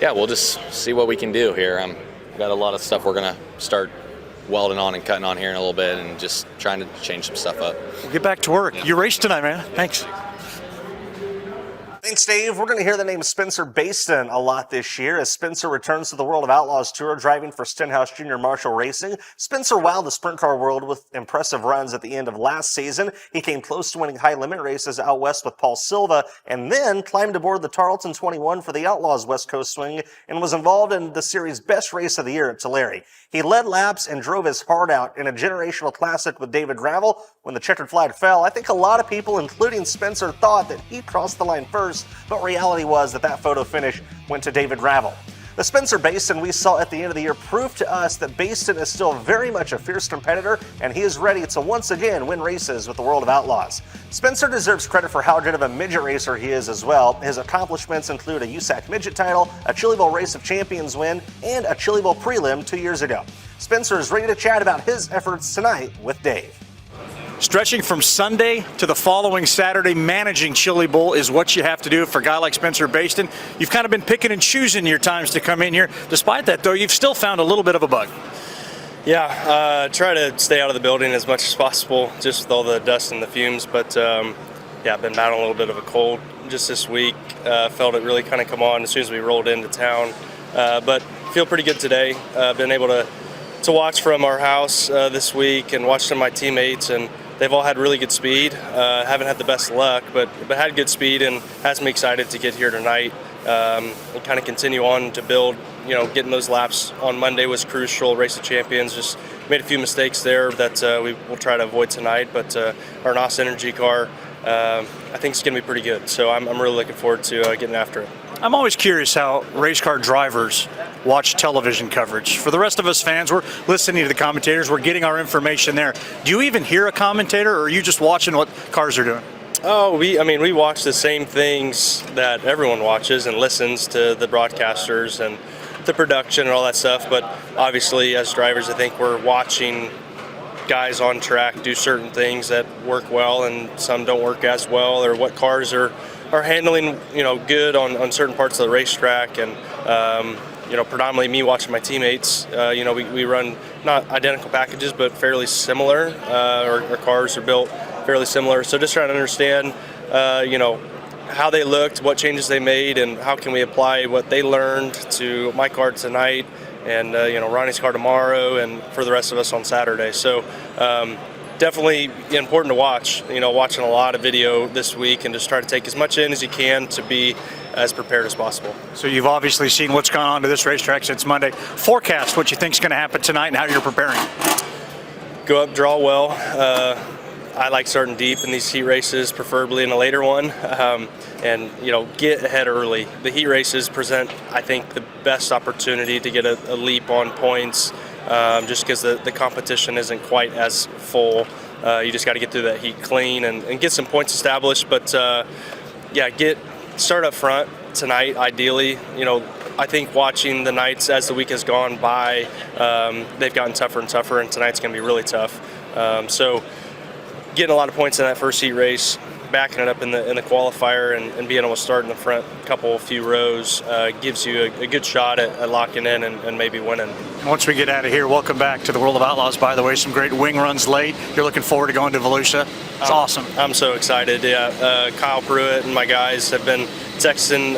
we'll just see what we can do here. We've got a lot of stuff we're gonna start welding on and cutting on here in a little bit, and just trying to change some stuff up. We'll get back to work. You raced tonight, man. Thanks. Thanks, Dave. We're going to hear the name Spencer Bayston a lot this year as Spencer returns to the World of Outlaws Tour, driving for Stenhouse Jr. Marshall Racing. Spencer wowed the sprint car world with impressive runs at the end of last season. He came close to winning high limit races out west with Paul Silva, and then climbed aboard the Tarleton 21 for the Outlaws West Coast Swing and was involved in the series' best race of the year at Tulare. He led laps and drove his heart out in a generational classic with David Gravel. When the checkered flag fell, I think a lot of people, including Spencer, thought that he crossed the line first, but reality was that photo finish went to David Gravel. The Spencer Bayston we saw at the end of the year proved to us that Bayston is still very much a fierce competitor, and he is ready to once again win races with the World of Outlaws. Spencer deserves credit for how good of a midget racer he is as well. His accomplishments include a USAC midget title, a Chili Bowl Race of Champions win, and a Chili Bowl prelim 2 years ago. Spencer is ready to chat about his efforts tonight with Dave. Stretching from Sunday to the following Saturday, managing Chili Bowl is what you have to do for a guy like Spencer Bayston. You've kind of been picking and choosing your times to come in here. Despite that, though, you've still found a little bit of a bug. Yeah, try to stay out of the building as much as possible, just with all the dust and the fumes. But, I've been battling a little bit of a cold just this week. Felt it really kind of come on as soon as we rolled into town. But feel pretty good today. Been able to watch from our house this week and watch some of my teammates, and they've all had really good speed. Haven't had the best luck, but had good speed, and has me excited to get here tonight and kind of continue on to build. Getting those laps on Monday was crucial. Race of Champions, just made a few mistakes there that we will try to avoid tonight. But our NOS Energy car, I think it's going to be pretty good. So I'm really looking forward to getting after it. I'm always curious how race car drivers watch television coverage. For the rest of us fans, we're listening to the commentators, we're getting our information there. Do you even hear a commentator, or are you just watching what cars are doing? Oh, we watch the same things that everyone watches and listens to the broadcasters and the production and all that stuff. But obviously, as drivers, I think we're watching guys on track do certain things that work well and some don't work as well, or what cars are handling good on certain parts of the racetrack. And predominantly me watching my teammates. We run not identical packages, but fairly similar. Our cars are built fairly similar. So just trying to understand, how they looked, what changes they made, and how can we apply what they learned to my car tonight, and Ronnie's car tomorrow, and for the rest of us on Saturday. So definitely important to watch. Watching a lot of video this week and just try to take as much in as you can to be as prepared as possible. So you've obviously seen what's gone on to this racetrack since Monday. Forecast what you think is going to happen tonight and how you're preparing. Go up, draw well. I like starting deep in these heat races, preferably in a later one, and get ahead early. The heat races present, I think, the best opportunity to get a leap on points, just because the competition isn't quite as full. You just got to get through that heat clean and get some points established. But start up front tonight, ideally. I think watching the nights as the week has gone by, they've gotten tougher and tougher, and tonight's going to be really tough. So getting a lot of points in that first heat race, backing it up in the qualifier, and being able to start in the front few rows gives you a good shot at locking in and maybe winning. Once we get out of here, welcome back to the World of Outlaws. By the way, some great wing runs late. You're looking forward to going to Volusia. It's awesome. I'm so excited. Yeah, Kyle Pruitt and my guys have been texting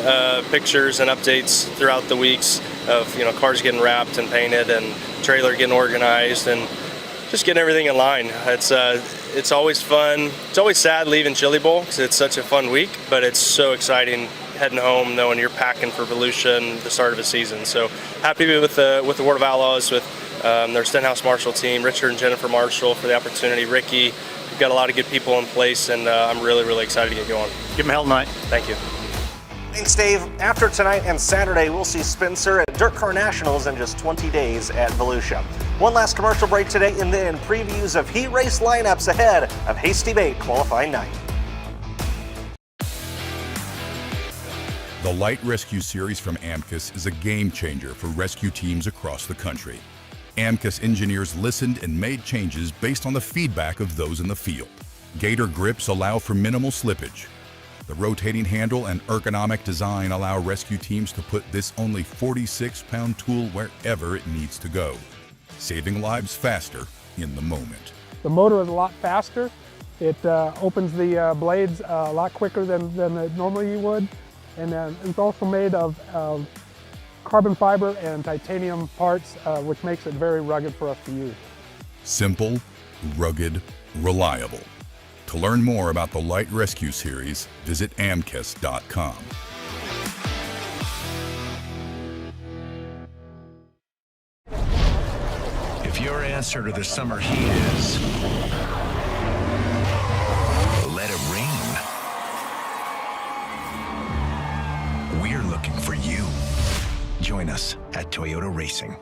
pictures and updates throughout the weeks of cars getting wrapped and painted and trailer getting organized and just getting everything in line. It's always fun. It's always sad leaving Chili Bowl because it's such a fun week, but it's so exciting heading home knowing you're packing for Volusia and the start of the season. So happy to be with the World of Outlaws, with their Stenhouse Marshall team, Richard and Jennifer Marshall for the opportunity, Ricky. We've got a lot of good people in place, and I'm really, really excited to get going. Give them hell tonight. Thank you. Thanks, Dave. After tonight and Saturday, we'll see Spencer at Dirt Car Nationals in just 20 days at Volusia. One last commercial break today, and then previews of heat race lineups ahead of Hasty Bait qualifying night. The Light Rescue Series from AMCUS is a game changer for rescue teams across the country. AMCUS engineers listened and made changes based on the feedback of those in the field. Gator grips allow for minimal slippage. The rotating handle and ergonomic design allow rescue teams to put this only 46-pound tool wherever it needs to go, saving lives faster in the moment. The motor is a lot faster. It opens the blades a lot quicker than normally you would. And it's also made of carbon fiber and titanium parts, which makes it very rugged for us to use. Simple, rugged, reliable. To learn more about the Light Rescue Series, visit amcus.com. If your answer to the summer heat is let it rain, we're looking for you. Join us at Toyota Racing.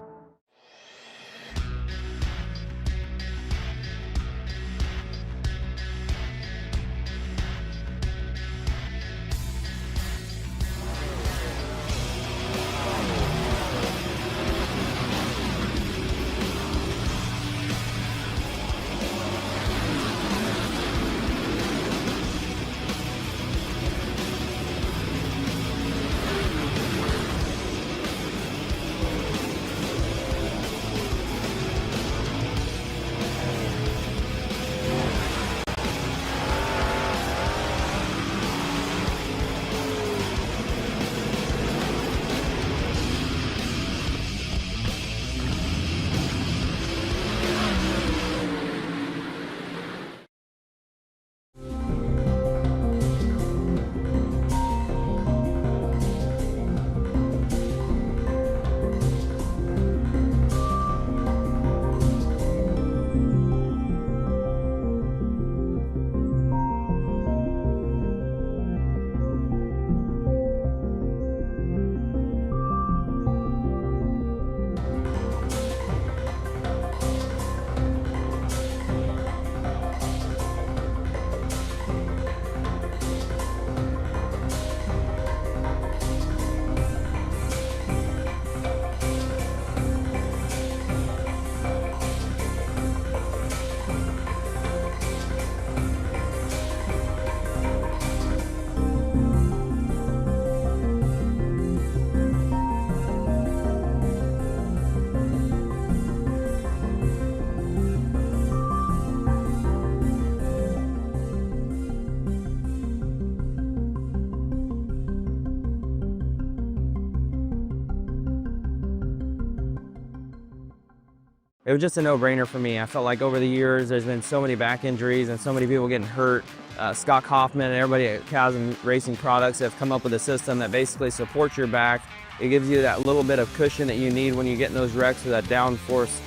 It was just a no-brainer for me. I felt like over the years there's been so many back injuries and so many people getting hurt. Scott Kaufman and everybody at Chasm Racing Products have come up with a system that basically supports your back. It gives you that little bit of cushion that you need when you get in those wrecks with that downforce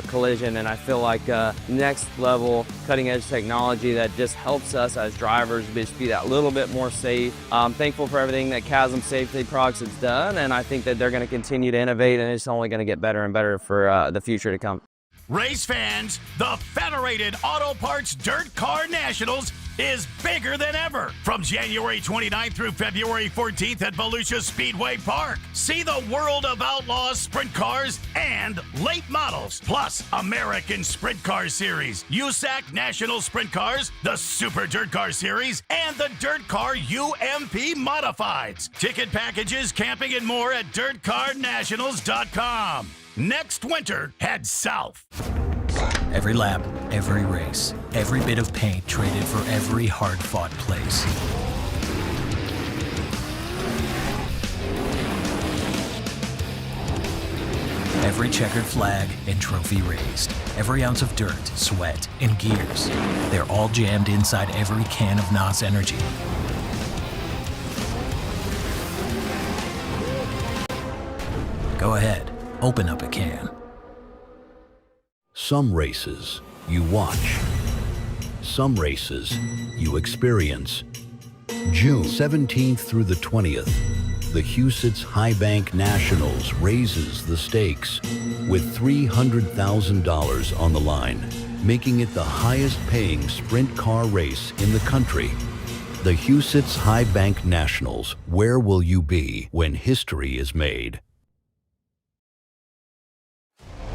collision, and I feel like next level cutting edge technology that just helps us as drivers just be that little bit more safe. I'm thankful for everything that Chasm Safety Products has done, and I think that they're going to continue to innovate, and it's only going to get better and better for the future to come. Race fans, the Federated Auto Parts Dirt Car Nationals is bigger than ever. From January 29th through February 14th at Volusia Speedway Park. See the world of outlaws, sprint cars, and late models. Plus, American Sprint Car Series, USAC National Sprint Cars, the Super Dirt Car Series, and the Dirt Car UMP Modifieds. Ticket packages, camping, and more at DirtCarNationals.com. Next winter, head south. Every lap, every race, every bit of paint traded for every hard-fought place. Every checkered flag and trophy raised. Every ounce of dirt, sweat, and gears. They're all jammed inside every can of NOS Energy. Go ahead, open up a can. Some races you watch. Some races you experience. June 17th through the 20th, the Huset's High Bank Nationals raises the stakes with $300,000 on the line, making it the highest-paying sprint car race in the country. The Huset's High Bank Nationals. Where will you be when history is made?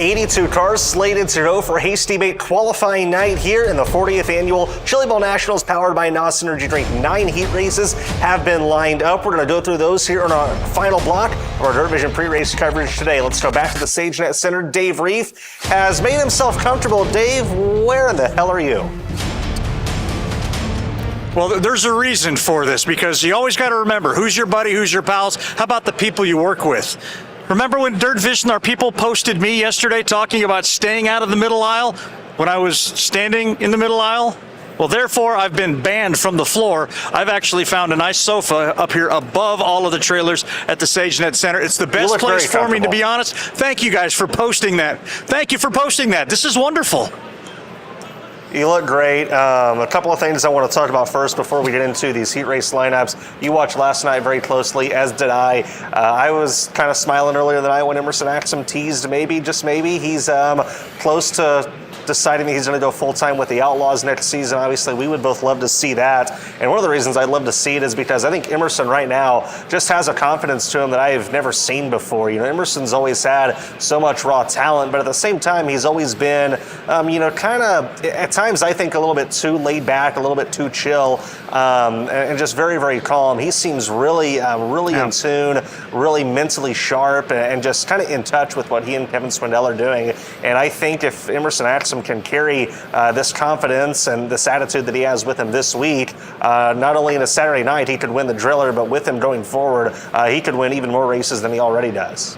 82 cars slated to go for Hasty Bait qualifying night here in the 40th annual Chili Bowl Nationals powered by NOS Energy Drink. 9 heat races have been lined up. We're going to go through those here in our final block of our Dirt Vision pre-race coverage today. Let's go back to the SageNet Center. Dave Rieff has made himself comfortable. Dave, where in the hell are you? Well, there's a reason for this, because you always got to remember who's your buddy, who's your pals. How about the people you work with? Remember when Dirt Vision, our people, posted me yesterday talking about staying out of the middle aisle when I was standing in the middle aisle? Well, therefore, I've been banned from the floor. I've actually found a nice sofa up here above all of the trailers at the SageNet Center. It's the best place for me, to be honest. Thank you guys for posting that. Thank you for posting that. This is wonderful. You look great. A couple of things I want to talk about first before we get into these heat race lineups. You watched last night very closely, as did I. I was kind of smiling earlier than I when Emerson Axom teased maybe, just maybe, he's close to deciding that he's going to go full-time with the Outlaws next season. Obviously, we would both love to see that. And one of the reasons I'd love to see it is because I think Emerson right now just has a confidence to him that I've never seen before. You know, Emerson's always had so much raw talent, but at the same time, he's always been, kind of, at times, I think a little bit too laid back, a little bit too chill, and just very, very calm. He seems really in tune, really mentally sharp, and just kind of in touch with what he and Kevin Swindell are doing. And I think if Emerson Axom can carry this confidence and this attitude that he has with him this week, not only in a Saturday night he could win the Driller, but with him going forward, he could win even more races than he already does.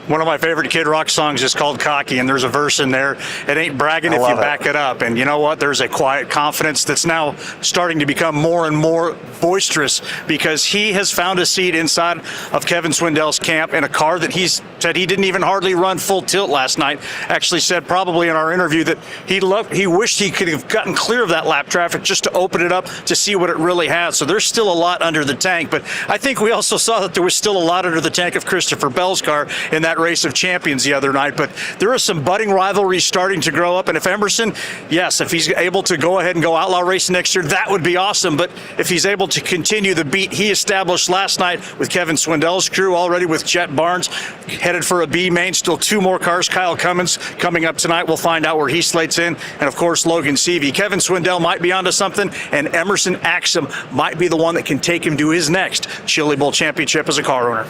One of my favorite Kid Rock songs is called Cocky, and there's a verse in there. It ain't bragging if you back it up. And you know what? There's a quiet confidence that's now starting to become more and more boisterous, because he has found a seat inside of Kevin Swindell's camp in a car that he's said he didn't even hardly run full tilt last night. Actually said probably in our interview that he wished he could have gotten clear of that lap traffic just to open it up to see what it really has. So there's still a lot under the tank. But I think we also saw that there was still a lot under the tank of Christopher Bell's car in that race of champions the other night. But there is some budding rivalry starting to grow up, and if Emerson, yes, if he's able to go ahead and go outlaw racing next year, that would be awesome. But if he's able to continue the beat he established last night with Kevin Swindell's crew, already with Jet Barnes headed for a B main, still 2 more cars. Kyle Cummins coming up tonight, we'll find out where he slates in, and of course Logan Seavey. Kevin Swindell might be onto something, and Emerson Axom might be the one that can take him to his next Chili Bowl championship as a car owner.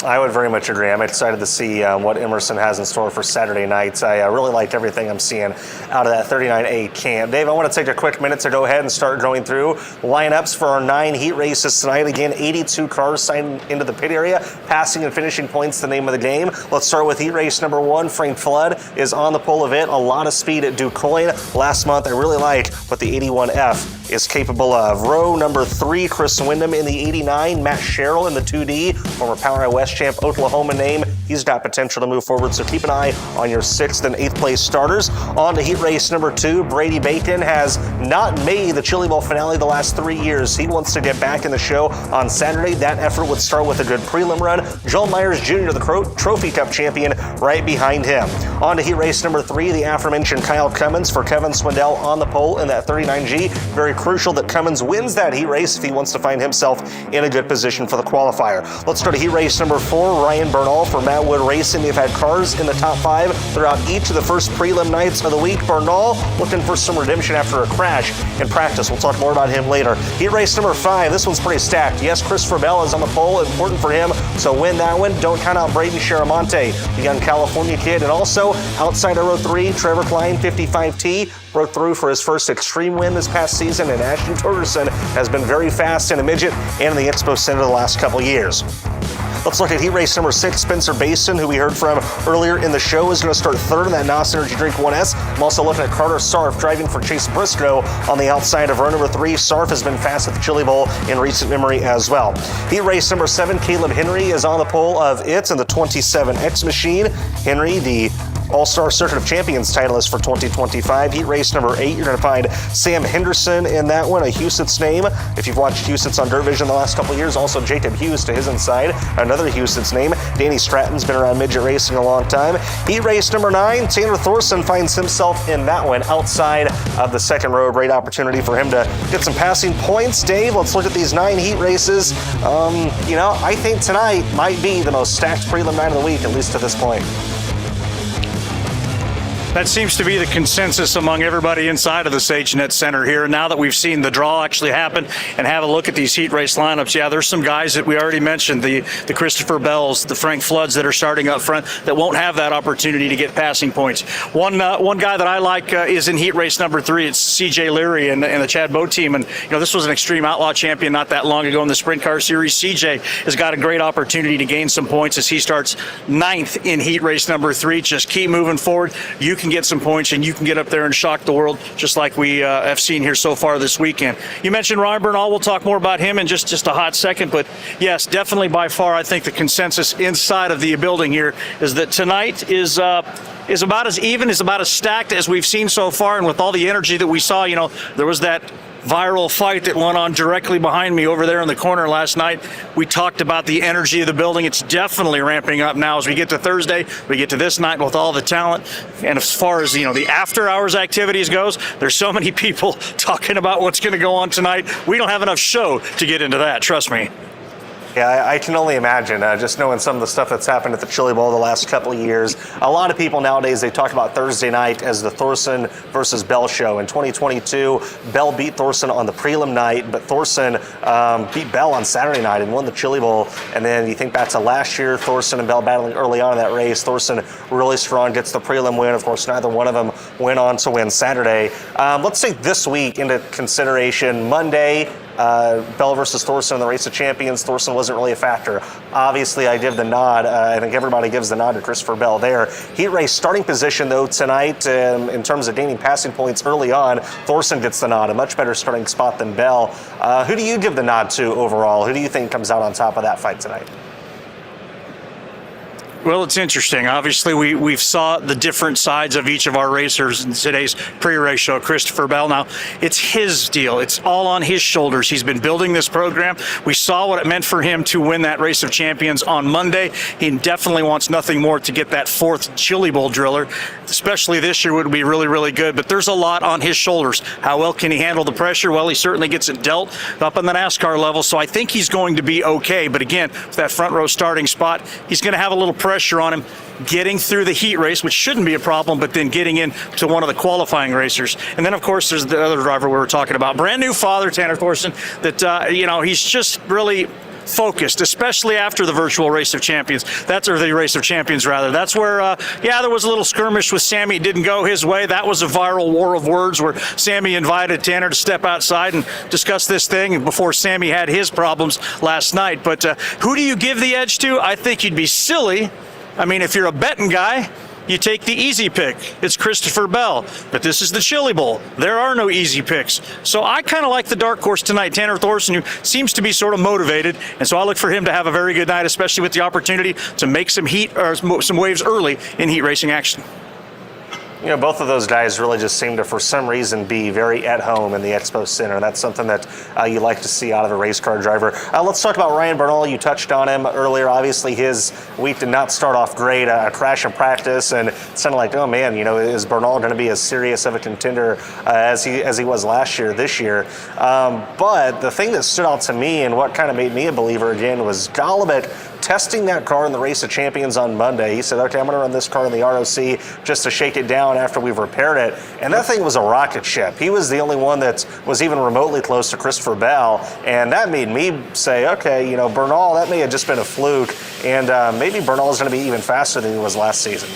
I would very much agree. I'm excited to see what Emerson has in store for Saturday nights. I really liked everything I'm seeing out of that 39A camp. Dave, I want to take a quick minute to go ahead and start going through lineups for our 9 heat races tonight. Again, 82 cars signed into the pit area. Passing and finishing points, the name of the game. Let's start with heat race number 1. Frank Flood is on the pole of it. A lot of speed at DuQuoin. Last month, I really like what the 81F is capable of. Row number 3, Chris Windham in the 89. Matt Sherrill in the 2D. Former Power West champ, Oklahoma name. He's got potential to move forward, so keep an eye on your 6th and 8th place starters. On to heat race number 2, Brady Bacon has not made the Chili Bowl finale the last 3 years. He wants to get back in the show on Saturday. That effort would start with a good prelim run. Joel Myers Jr., the Trophy Cup champion, right behind him. On to heat race number 3, the aforementioned Kyle Cummins for Kevin Swindell on the pole in that 39G. Very crucial that Cummins wins that heat race if he wants to find himself in a good position for the qualifier. Let's go to heat race number 4, Ryan Bernal for Matt Wood Racing. They've had cars in the top 5 throughout each of the first prelim nights of the week. Bernal looking for some redemption after a crash in practice. We'll talk more about him later. Heat race number 5, this one's pretty stacked. Yes, Christopher Bell is on the pole, important for him, so win that one. Don't count out Braden Sharamonte, the young California kid. And also, outside of row 3, Trevor Klein, 55T, broke through for his first extreme win this past season, and Ashton Torgerson has been very fast in a midget and in the Expo Center the last couple years. Let's look at heat race number 6. Spencer Bayston, who we heard from earlier in the show, is going to start 3rd in that NOS Energy Drink 1S. I'm also looking at Carter Sarf driving for Chase Briscoe on the outside of row number 3. Sarf has been fast at the Chili Bowl in recent memory as well. Heat race number 7, Caleb Henry is on the pole of it in the 27X machine. Henry, the All-Star Circuit of Champions titleist for 2025. Heat race number 8, you're going to find Sam Henderson in that one, a Huset's name. If you've watched Huset's on Dirt Vision the last couple of years, also Jacob Hughes to his inside, another Huset's name. Danny Stratton's been around midget racing a long time. Heat race number 9, Tanner Thorson finds himself in that one outside of the second row. Great opportunity for him to get some passing points. Dave, let's look at these 9 heat races. I think tonight might be the most stacked prelim night of the week, at least to this point. That seems to be the consensus among everybody inside of the SageNet Center here. Now that we've seen the draw actually happen and have a look at these heat race lineups, yeah, there's some guys that we already mentioned, the Christopher Bells, the Frank Floods that are starting up front that won't have that opportunity to get passing points. One guy that I like is in heat race number 3. It's CJ Leary and the Chad Boat team. And, this was an Extreme Outlaw champion not that long ago in the Sprint Car Series. CJ has got a great opportunity to gain some points as he starts 9th in heat race number 3. Just keep moving forward. You can get some points and you can get up there and shock the world just like we have seen here so far this weekend. You mentioned Ryan Bernal. We'll talk more about him in just a hot second, but yes, definitely by far I think the consensus inside of the building here is that tonight is about as even, is about as stacked as we've seen so far. And with all the energy that we saw, there was that viral fight that went on directly behind me over there in the corner last night. We talked about the energy of the building. It's definitely ramping up now as we get to Thursday. We get to this night with all the talent. And as far as, the after hours activities goes, there's so many people talking about what's going to go on tonight. We don't have enough show to get into that. Trust me. Yeah, I can only imagine, just knowing some of the stuff that's happened at the Chili Bowl the last couple of years. A lot of people nowadays, they talk about Thursday night as the Thorson versus Bell show. In 2022, Bell beat Thorson on the prelim night, but Thorson beat Bell on Saturday night and won the Chili Bowl. And then you think back to last year, Thorson and Bell battling early on in that race. Thorson really strong, gets the prelim win. Of course, neither one of them went on to win Saturday. Let's take this week into consideration. Monday, Bell versus Thorson in the Race of Champions. Thorson wasn't really a factor. Obviously, I give the nod. I think everybody gives the nod to Christopher Bell there. Heat race starting position, though, tonight in terms of gaining passing points early on. Thorson gets the nod, a much better starting spot than Bell. Who do you give the nod to overall? Who do you think comes out on top of that fight tonight? Well, it's interesting. Obviously, we've saw the different sides of each of our racers in today's pre-race show. Christopher Bell, now, it's his deal. It's all on his shoulders. He's been building this program. We saw what it meant for him to win that Race of Champions on Monday. He definitely wants nothing more to get that 4th Chili Bowl driller, especially this year would be really, really good. But there's a lot on his shoulders. How well can he handle the pressure? Well, he certainly gets it dealt up on the NASCAR level, so I think he's going to be okay. But again, with that front row starting spot, he's going to have a little pressure on him getting through the heat race, which shouldn't be a problem, but then getting into one of the qualifying racers. And then, of course, there's the other driver we were talking about, brand new father, Tanner Thorson, that, he's just really focused, especially after the virtual Race of Champions. The Race of Champions, rather. That's where, there was a little skirmish with Sammy. It didn't go his way. That was a viral war of words where Sammy invited Tanner to step outside and discuss this thing before Sammy had his problems last night. But who do you give the edge to? I think you'd be silly. I mean, if you're a betting guy, you take the easy pick. It's Christopher Bell. But this is the Chili Bowl. There are no easy picks. So I kind of like the dark horse tonight, Tanner Thorson, who seems to be sort of motivated. And so I look for him to have a very good night, especially with the opportunity to make some heat or some waves early in heat racing action. Both of those guys really just seem to, for some reason, be very at home in the Expo Center. That's something that you like to see out of a race car driver. Let's talk about Ryan Bernal. You touched on him earlier. Obviously, his week did not start off great. A crash in practice, and it's kind of like, oh man, is Bernal going to be as serious of a contender as he was last year, this year? But the thing that stood out to me and what kind of made me a believer again was Golubic testing that car in the Race of Champions on Monday. He said, okay, I'm going to run this car in the ROC just to shake it down after we've repaired it. And that thing was a rocket ship. He was the only one that was even remotely close to Christopher Bell. And that made me say, okay, Bernal, that may have just been a fluke. And maybe Bernal is going to be even faster than he was last season.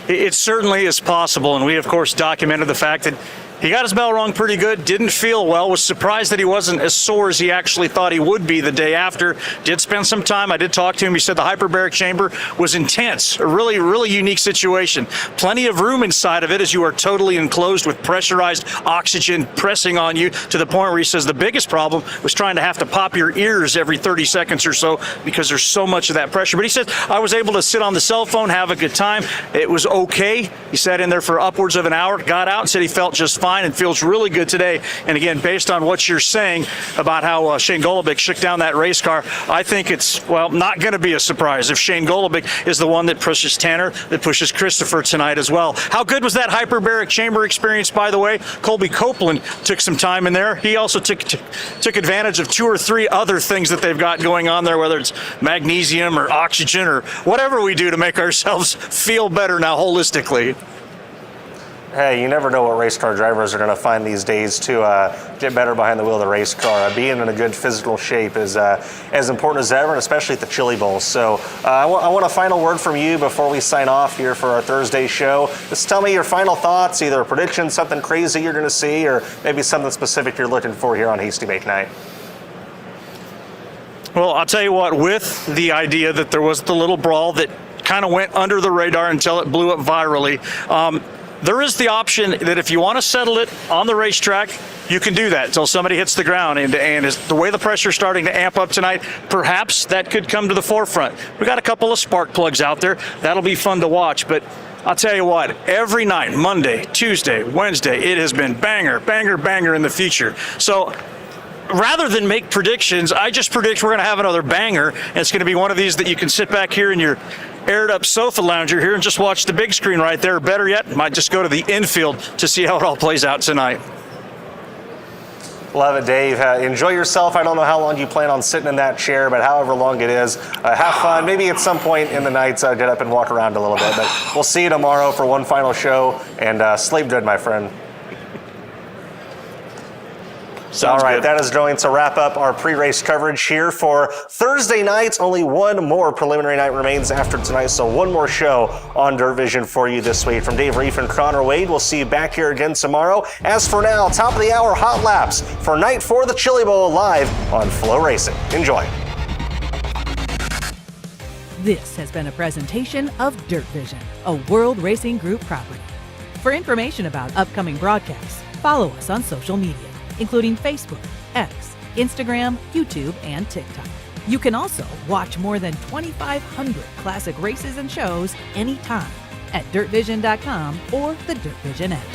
It certainly is possible. And we, of course, documented the fact that He got his bell rung pretty good, didn't feel well, was surprised that he wasn't as sore as he actually thought he would be the day after. Did spend some time. I did talk to him. He said the hyperbaric chamber was intense, a really, really unique situation. Plenty of room inside of it as you are totally enclosed with pressurized oxygen pressing on you to the point where he says the biggest problem was trying to have to pop your ears every 30 seconds or so because there's so much of that pressure. But he said, I was able to sit on the cell phone, have a good time. It was okay. He sat in there for upwards of an hour, got out and said he felt just fine and feels really good today. And again, based on what you're saying about how Shane Golobic shook down that race car, I think it's, well, not going to be a surprise if Shane Golobic is the one that pushes Tanner, that pushes Christopher tonight as well. How good was that hyperbaric chamber experience, by the way? Colby Copeland took some time in there. He also took advantage of 2 or 3 other things that they've got going on there, whether it's magnesium or oxygen or whatever we do to make ourselves feel better now holistically. Hey, you never know what race car drivers are going to find these days to get better behind the wheel of the race car. Being in a good physical shape is as important as ever, and especially at the Chili Bowl. So I want a final word from you before we sign off here for our Thursday show. Just tell me your final thoughts, either a prediction, something crazy you're going to see, or maybe something specific you're looking for here on Hasty Bake Night. Well, I'll tell you what, with the idea that there was the little brawl that kind of went under the radar until it blew up virally, there is the option that if you want to settle it on the racetrack, you can do that until somebody hits the ground. And as the way the pressure is starting to amp up tonight, perhaps that could come to the forefront. We got a couple of spark plugs out there. That'll be fun to watch. But I'll tell you what, every night, Monday, Tuesday, Wednesday, it has been banger, banger, banger in the future. So rather than make predictions, I just predict we're going to have another banger, and it's going to be one of these that you can sit back here in your aired up sofa lounger here and just watch the big screen right there. Better yet, might just go to the infield to see how it all plays out tonight. Love it, Dave. Enjoy yourself. I don't know how long you plan on sitting in that chair, but however long it is, have fun. Maybe at some point in the night, get up and walk around a little bit. But we'll see you tomorrow for one final show, and sleep good, my friend. All right, that is going to wrap up our pre-race coverage here for Thursday night. Only one more preliminary night remains after tonight, so one more show on Dirt Vision for you this week. From Dave Rieff and Connor Wade, we'll see you back here again tomorrow. As for now, top of the hour hot laps for Night 4 of the Chili Bowl live on Flow Racing. Enjoy. This has been a presentation of Dirt Vision, a World Racing Group property. For information about upcoming broadcasts, follow us on social media, including Facebook, X, Instagram, YouTube, and TikTok. You can also watch more than 2,500 classic races and shows anytime at dirtvision.com or the Dirt Vision app.